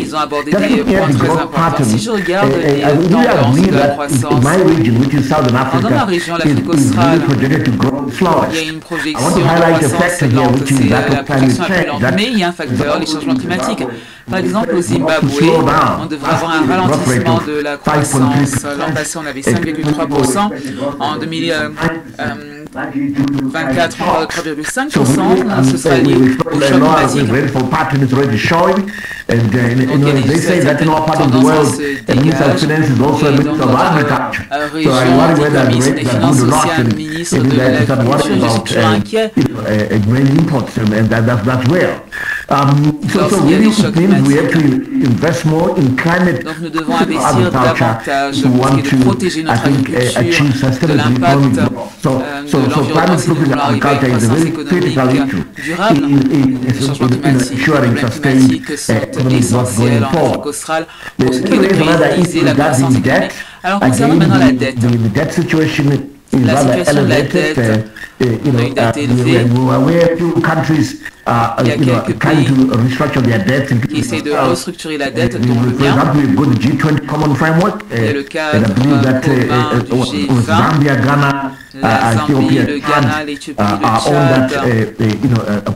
Ils ont abordé des points très importants. Si je regarde les tendances de la croissance, dans ma région, l'Afrique australe, il y a une projection de croissance lente, c'est la projection la plus lente, mais il y a un facteur, les changements climatiques. Par exemple, au Zimbabwe, on devrait avoir un ralentissement de la croissance. L'an passé, on avait 5,3%. En 2024, on aura 3,5%. Ce sera lié au choc climatique. Donc, il y a des tendances se dégagent. Et dans la région d'économie et des finances aussi, un ministre de l'agriculture, je suis toujours inquiet. Lorsqu'il y a des chocs climatiques. Donc nous devons investir davantage pour ce qui est de protéger notre agriculture de l'impact de l'environnement si nous voulons arriver à une croissance économique durable. Les changements climatiques, les problèmes climatiques sont essentiels en Afrique australe pour ce qui est de pérenniser la croissance économique. Alors concernant maintenant la dette. La situation de la dette, on a une dette élevée. Il y a quelques pays qui essaient de restructurer la dette, dont le mien. Il y a le cadre commun du G20, la Zambie, le Ghana, l'Éthiopie, le Tchad.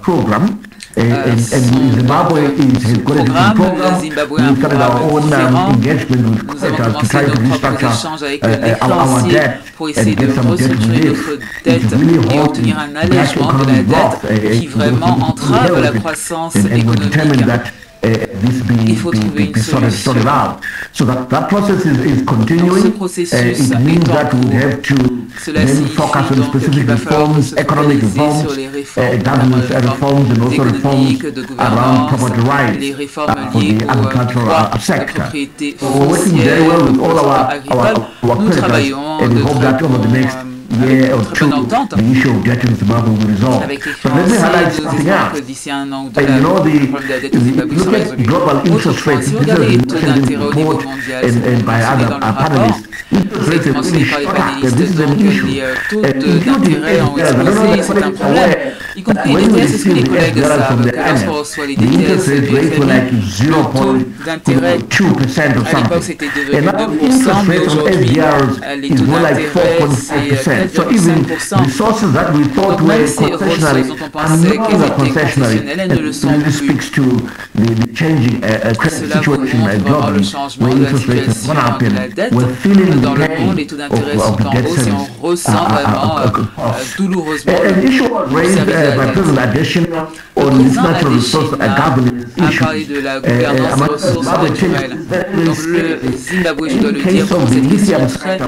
Programme, le Zimbabwe a un programme différent. Nous allons commencer nos propres échanges avec les créanciers pour essayer de restructurer notre dette et obtenir un allègement de la dette qui vraiment entrave la croissance économique. Il faut trouver une solution. Donc ce processus est en cours. Cela signifie donc qu'il va falloir se focaliser sur les réformes économiques, de gouvernance, les réformes liées au droit de propriété foncière, au droit agricole. Nous travaillons de très bonne entente avec les créanciers. Nous espérons que d'ici un an ou deux, le problème de la dette au Zimbabwe sera résolu. Autre point, si vous regardez les taux d'intérêt au niveau mondial, c'est mentionné dans le rapport, c'est mentionné par les panélistes, donc les taux d'intérêt ont explosé, c'est un problème. Y compris les DTS, est-ce que les collègues savent que lorsqu'on reçoit les DTS du FMI, le taux d'intérêt, à l'époque c'était 2,2%, mais aujourd'hui les taux d'intérêt c'est 4,5%. So even resources that we thought were concessionary are no longer concessionary. And it really speaks to the changing credit situation globally, where interest rates have gone up and we're feeling the pain of debt service. An issue raised by President Adesina on this natural resource governance issue. Zimbabwe, je dois le dire, pour cette question très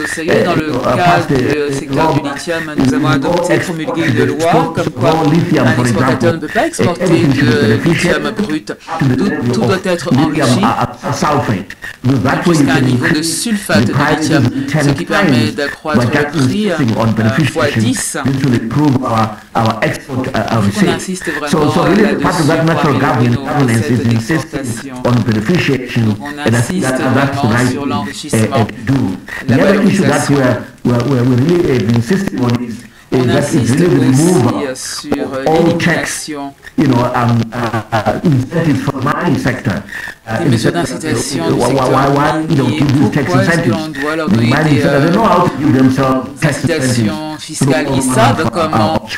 sérieux. Dans le cas du secteur du lithium, nous avons adopté et promulgué une loi comme quoi un exportateur ne peut pas exporter de lithium brut. Tout doit être enrichi jusqu'à un niveau de sulfate de lithium, ce qui permet d'accroître le prix fois 10. On insiste vraiment là-dessus pour avoir une recette d'exportation. On insiste vraiment sur l'enrichissement, la valorisation. On insiste aussi sur l'élimination des mesures d'incitation du secteur minier. Pourquoi est-ce que l'on doit leur donner des incitations fiscales? Ils savent comment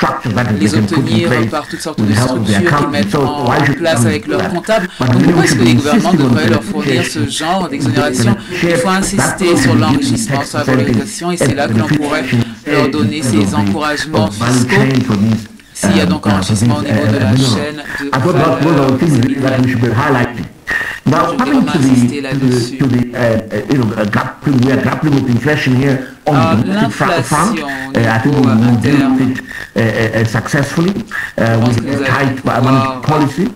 les obtenir par toutes sortes de structures qu'ils mettent en place avec leurs comptables. Donc pourquoi est-ce que les gouvernements devraient leur fournir ce genre d'exonération? Il faut insister sur l'enrichissement, sur la valorisation, et c'est là que l'on pourrait leur donner ces encouragements fiscaux. S'il y a donc enrichissement au niveau de la chaîne de valeur. Now, coming to the we are grappling with inflation here on the domestic front. I think we will deal with it successfully with a tight monetary policy.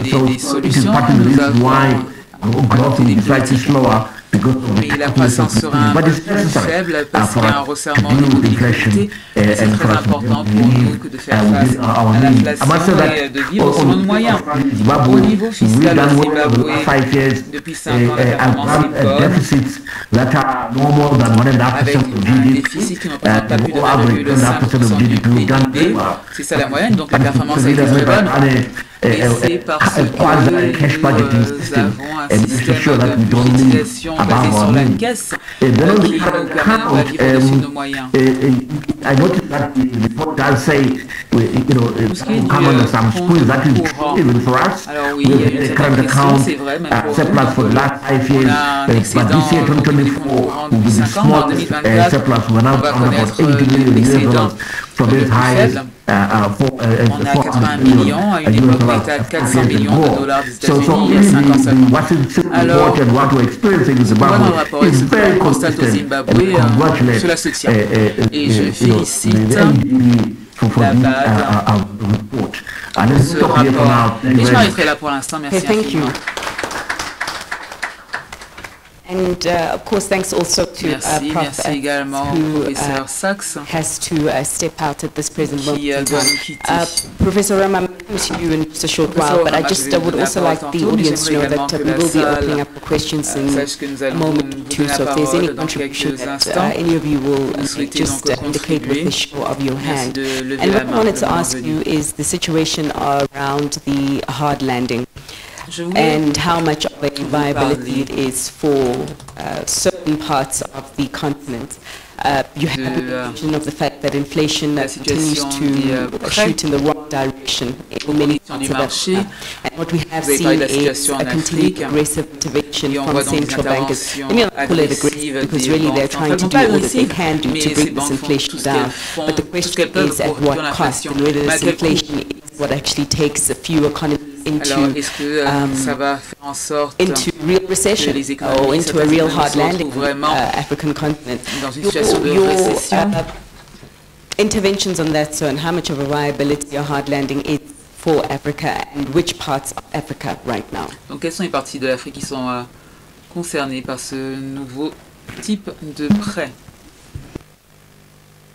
So it is part of the reason why growth is slightly slower. Mais la croissance sera un peu plus faible parce qu'il y a un resserrement de liquidité. C'est très important pour nous que de faire face à l'inflation et de vivre selon nos moyens. Au niveau fiscal au Zimbabwe, depuis 5 ans, la performance est bonne, avec un déficit qui ne représente pas plus de 2,5% du PIB. C'est ça la moyenne, donc la performance a été très bonne. Et c'est parce que nous avons un système de budgétisation basé sur la caisse qui nous permet de vivre au-dessus de nos moyens. Tout ce qui est dû compte courant. Alors oui, il y a une certaine question, c'est vrai, même pour nous. On a un excédent de compte courant depuis 5 ans. En 2024, on va connaître l'excédent le plus faible. On a 80 millions, à une époque on était à 400 millions de dollars des États-Unis il y a 5 ans seulement. Alors, ce qu'on voit dans le rapport et ce qu'on constate au Zimbabwe, cela se tient. Et je félicite la BAD pour ce rapport. Et je m'arrêterai là pour l'instant, merci infiniment. And of course, thanks also to Prof. who has to step out at this present moment in time. Professor Ram, I'm coming to you in just a short while, but I just would also like the audience to know that we will be opening up for questions in a moment or two. So if there's any contribution that any of you will just indicate with the show of your hand. And what I wanted to ask you is the situation around the hard landing. And how much of a viability it is for certain parts of the continent. You have a mention of the fact that inflation continues to shoot in the wrong direction in many parts of Africa. And what we have seen is a continued aggressive intervention from central bankers. Let me not call it aggressive because really they're trying to do all that they can do to bring this inflation down. But the question is at what cost, and whether this inflation is what actually takes a few economies into real recession or into a real hard landing African continent. Your interventions on that, so, and how much of a viability a hard landing is for Africa and which parts of Africa right now? Donc, quelles sont les parties de l'Afrique qui sont concernées par ce nouveau type de prêt?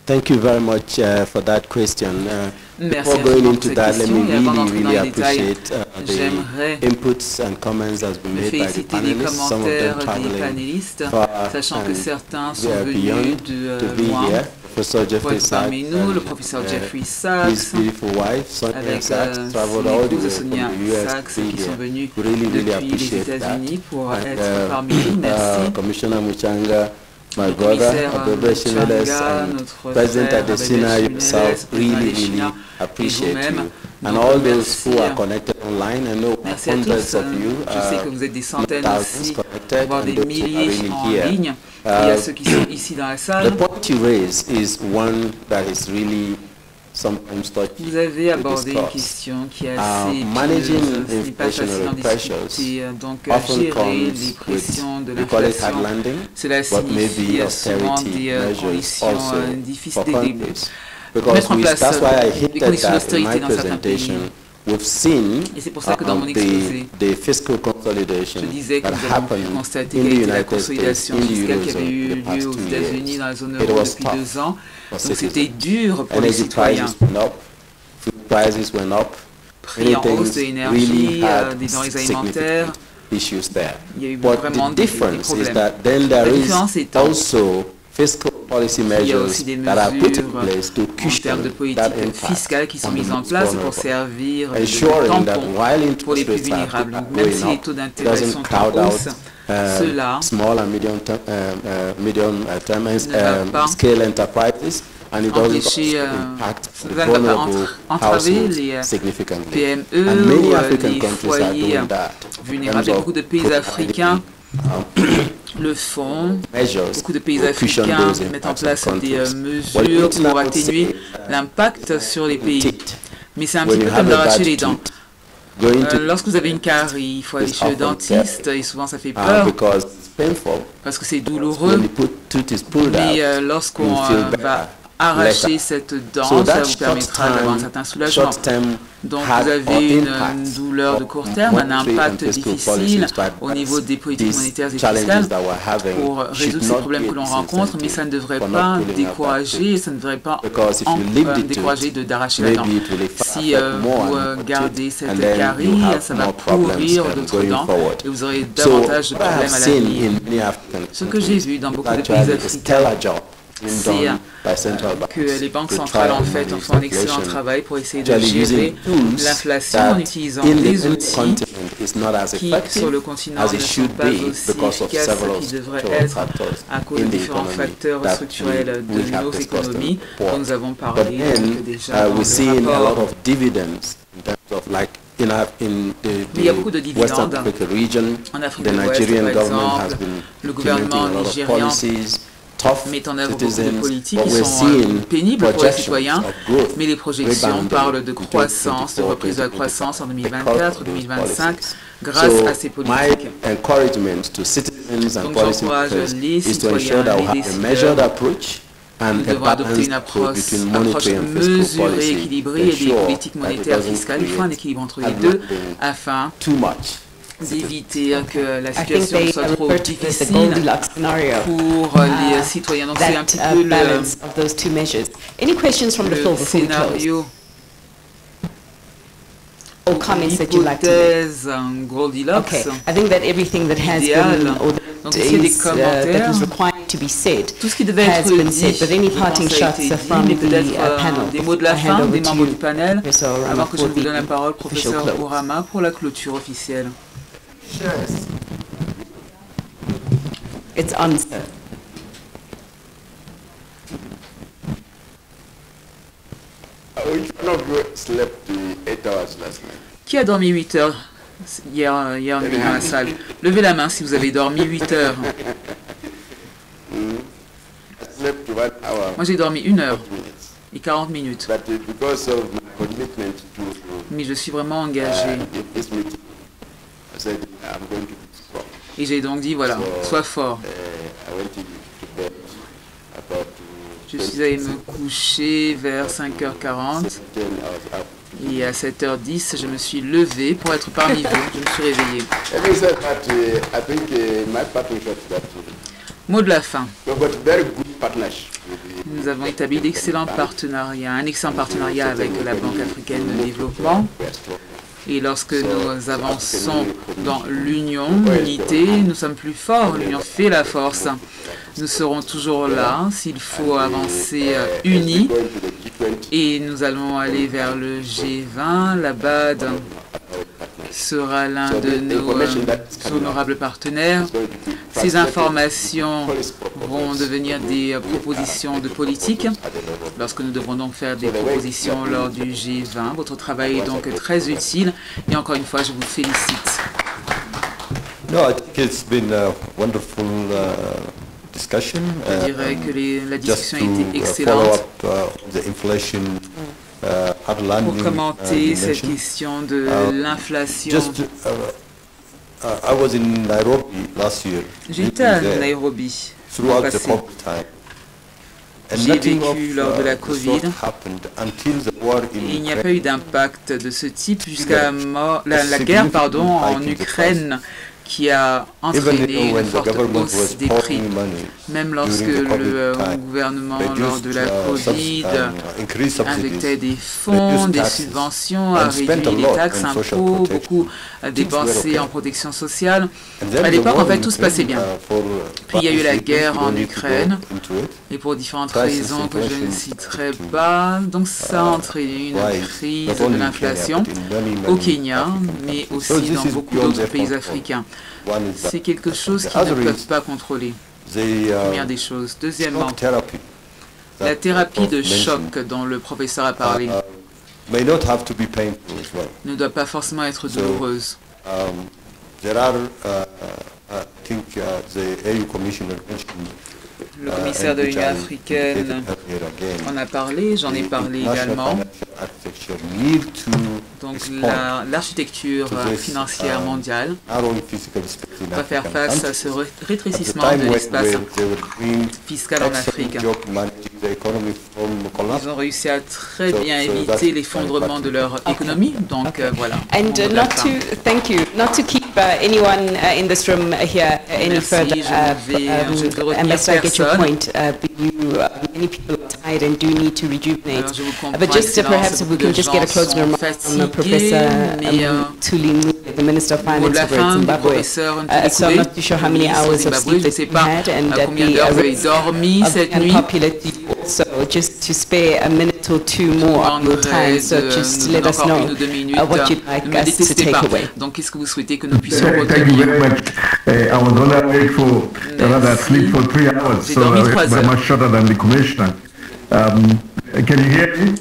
Thank you very much for that question. Before going into that, let me really appreciate the inputs and comments that have been made by the panelists, some of them traveling far and they are beyond to be here. Professor Jeffrey Sachs and his beautiful wife, Sonia Sachs, traveled all the way from the US to be here. We really appreciate that. And Commissioner Muchanga my brother, Abebe Shimeles, and President Adesina yourself, really appreciate you. And all those who are connected online, I know hundreds of you, thousands connected, and those who are really here. The point you raise is one that is really sometimes touchy. Vous avez abordé une question qui est assez managing inflationary pressures often comes with, we call it hard landing, but maybe austerity measures also for countries. Because that's why I hinted that in my presentation. We've seen the fiscal consolidation that happened in the United States, in the Eurozone the past 2 years. It was tough for citizens. Energy prices went up, food prices went up, many things really had significant issues there. But the difference is that then there is also fiscal policy measures that are put in place to cushion that impact qui sont mises en place pour servir de tampon pour les plus vulnérables. Donc même si les taux d'intérêt sont en hausse, cela small and medium scale enterprises, and it doesn't impact the vulnerable households significantly. PME, and many African countries are foyers doing that. vulnérables. Beaucoup de pays africains le font. Beaucoup de pays africains mettent en place des mesures pour atténuer l'impact sur les pays. Mais c'est un petit peu comme d'arracher les dents. Lorsque vous avez une carie, il faut aller chez le dentiste et souvent ça fait peur parce que c'est douloureux. Mais lorsqu'on va arracher cette dent, ça vous permettra d'avoir un certain soulagement. Donc vous avez une douleur de court terme, un impact difficile au niveau des politiques monétaires et fiscales pour résoudre ces problèmes que l'on rencontre, mais ça ne devrait pas décourager, ça ne devrait pas décourager d'arracher la dent. Si vous gardez cette carie, ça va pourrir d'autres dents et vous aurez davantage de problèmes à l'avenir. Ce que j'ai vu dans beaucoup de pays africains, c'est que les banques centrales en fait font un excellent travail pour essayer de gérer l'inflation en utilisant des outils qui sur le continent ne sont pas aussi efficaces qu'ils devraient être à cause de différents facteurs structurels de nos économies dont nous avons parlé déjà dans le rapport. Il y a beaucoup de dividendes en Afrique de l'Ouest, par exemple. Le gouvernement nigérian met en œuvre beaucoup de politiques qui sont pénibles pour les citoyens, mais les projections parlent de croissance, de reprise de la croissance en 2024-2025 grâce à ces politiques. Donc j'encourage les citoyens, les décideurs. Nous devons adopter une approche mesurée, équilibrée et des politiques monétaires fiscales. Il faut un équilibre entre les deux afin d'éviter que la situation soit trop difficile pour les citoyens. Donc c'est un petit peu le scénario hypothèse Goldilocks. Idéal. Donc ici il y a des commentaires. Tout ce qui devait être dit, ça a été dit, mais peut-être des mots de la fin des membres du panel, avant que je vous donne la parole, professeur Ourama, pour la clôture officielle. It's answer. Which one of you slept 8 hours last night? Qui a dormi 8 heures hier nuit dans la salle? Levez la main si vous avez dormi 8 heures. Moi j'ai dormi 1 heure et 40 minutes. Mais je suis vraiment engagé. Et j'ai donc dit voilà, sois fort. Je suis allé me coucher vers 5h40 et à 7h10 je me suis levé pour être parmi vous. Je me suis réveillé. Mot de la fin. Nous avons établi d'excellents partenariats, un excellent partenariat avec la Banque africaine de développement. Et lorsque nous avançons dans l'union, l'unité, nous sommes plus forts. L'union fait la force. Nous serons toujours là s'il faut avancer unis. Et nous allons aller vers le G20, la BAD sera l'un de nos honorables partenaires. Ces informations vont devenir des propositions de politique lorsque nous devrons donc faire des propositions lors du G20. Votre travail est donc très utile et encore une fois, je vous félicite. No, I think it's been a wonderful discussion. Je dirais que la discussion a été excellente. Pour commenter cette question de l'inflation, j'étais à Nairobi l'an passé. J'ai vécu lors de la Covid et il n'y a pas eu d'impact de ce type jusqu'à la guerre en Ukraine qui a entraîné une forte hausse des prix. Même lorsque le gouvernement, lors de la Covid, injectait des fonds, des subventions, a réduit les taxes, impôts, beaucoup dépensé en protection sociale. À l'époque, en fait, tout se passait bien. Puis il y a eu la guerre en Ukraine, et pour différentes raisons que je ne citerai pas, donc ça a entraîné une crise de l'inflation au Kenya, mais aussi dans beaucoup d'autres pays africains. C'est quelque chose qu'ils ne peuvent pas contrôler. Première des choses. Deuxièmement, la thérapie de choc dont le professeur a parlé ne doit pas forcément être douloureuse. Le commissaire de l'Union africaine en a parlé, j'en ai parlé également. Donc l'architecture financière mondiale va faire face à ce rétrécissement de l'espace fiscal en Afrique. Ils ont réussi à très bien éviter l'effondrement de leur économie, donc voilà. And not to keep anyone in this room here any further. Unless I get your point, many people are tired and do need to rejuvenate. But just perhaps if we can just get a closing remark from Professor Tuli, the Minister of Finance of Zimbabwe. So I'm not too sure how many hours of sleep that you had and that the unpopular also just to spare a minute or two more of your time. So just let us know what you'd like us to take away. Donc qu'est-ce que vous souhaitez que nous puissions retenir? Thank you very much. I was only awake for rather sleep for 3 hours, so I'm much shorter than the commissioner. Can you hear me?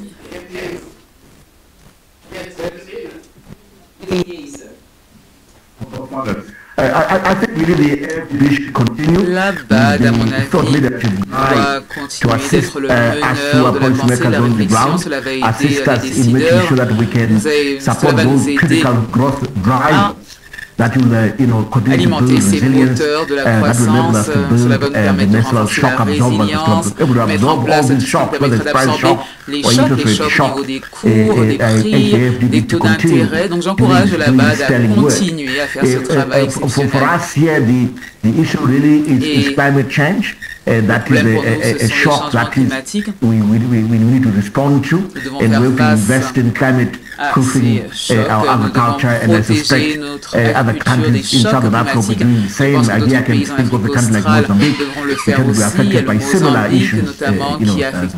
I think we should continue. La BAD, à mon avis, doit continuer d'être le meneur de l'avancée de la réflexion. Cela va aider les décideurs. Cela va nous aider alimenter ces moteurs de la croissance. Cela va nous permettre de renforcer la résilience, mettre en place tout ce qui permettra d'absorber les chocs au niveau des cours, des prix, des taux d'intérêt. Donc j'encourage la BAD à continuer à faire ce travail exceptionnel. That is a shock that we need to respond to, and we have to invest in climate proofing our agriculture, and I suspect other countries in Southern Africa will be doing the same. Again, I can think of a country like Mozambique, which will be affected by similar issues,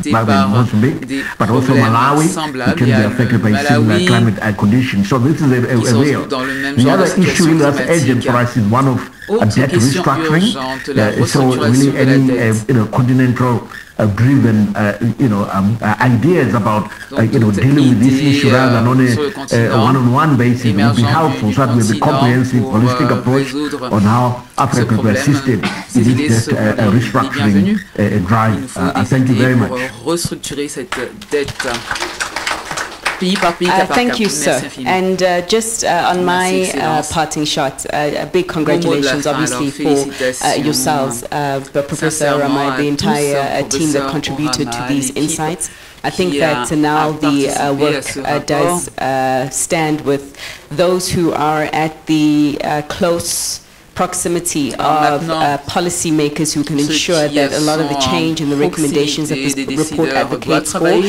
Mozambique, but also Malawi, which will be affected by similar climate conditions. So this is a real. The other issue that's urgent for us is one of debt restructuring. So really any continental driven ideas about dealing with this issue rather than on a one-on-one basis would be helpful, so that we have a comprehensive, holistic approach on how Africa could be assisted in this restructuring drive. Thank you very much. Thank you, sir. And just on my parting shot, a big congratulations, obviously, for yourselves, Professor Ramai, the entire team that contributed to these insights. I think that now the work does stand with those who are at the close proximity of policymakers who can ensure that a lot of the change and the recommendations that this report advocates for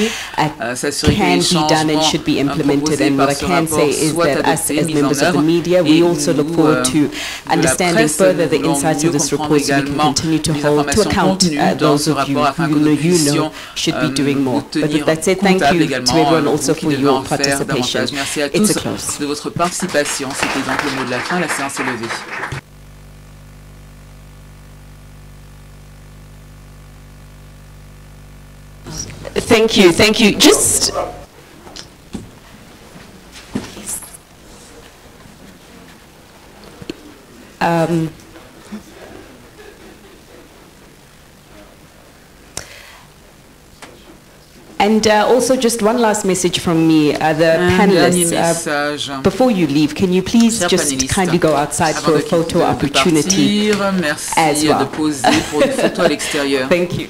can be done and should be implemented. And what I can say is that us as members of the media, we also look forward to understanding further the insights of this report so we can continue to hold to account those of you who you know should be doing more. But with that said, thank you to everyone also for your participation. It's a close. De votre participation, c'était donc le mot de la fin, la séance est levée. Thank you, thank you. Just and also just one last message from me, the panelists. Before you leave, can you please just kindly go outside for a photo opportunity as well? Merci de poser pour une photo à l'extérieur. Thank you.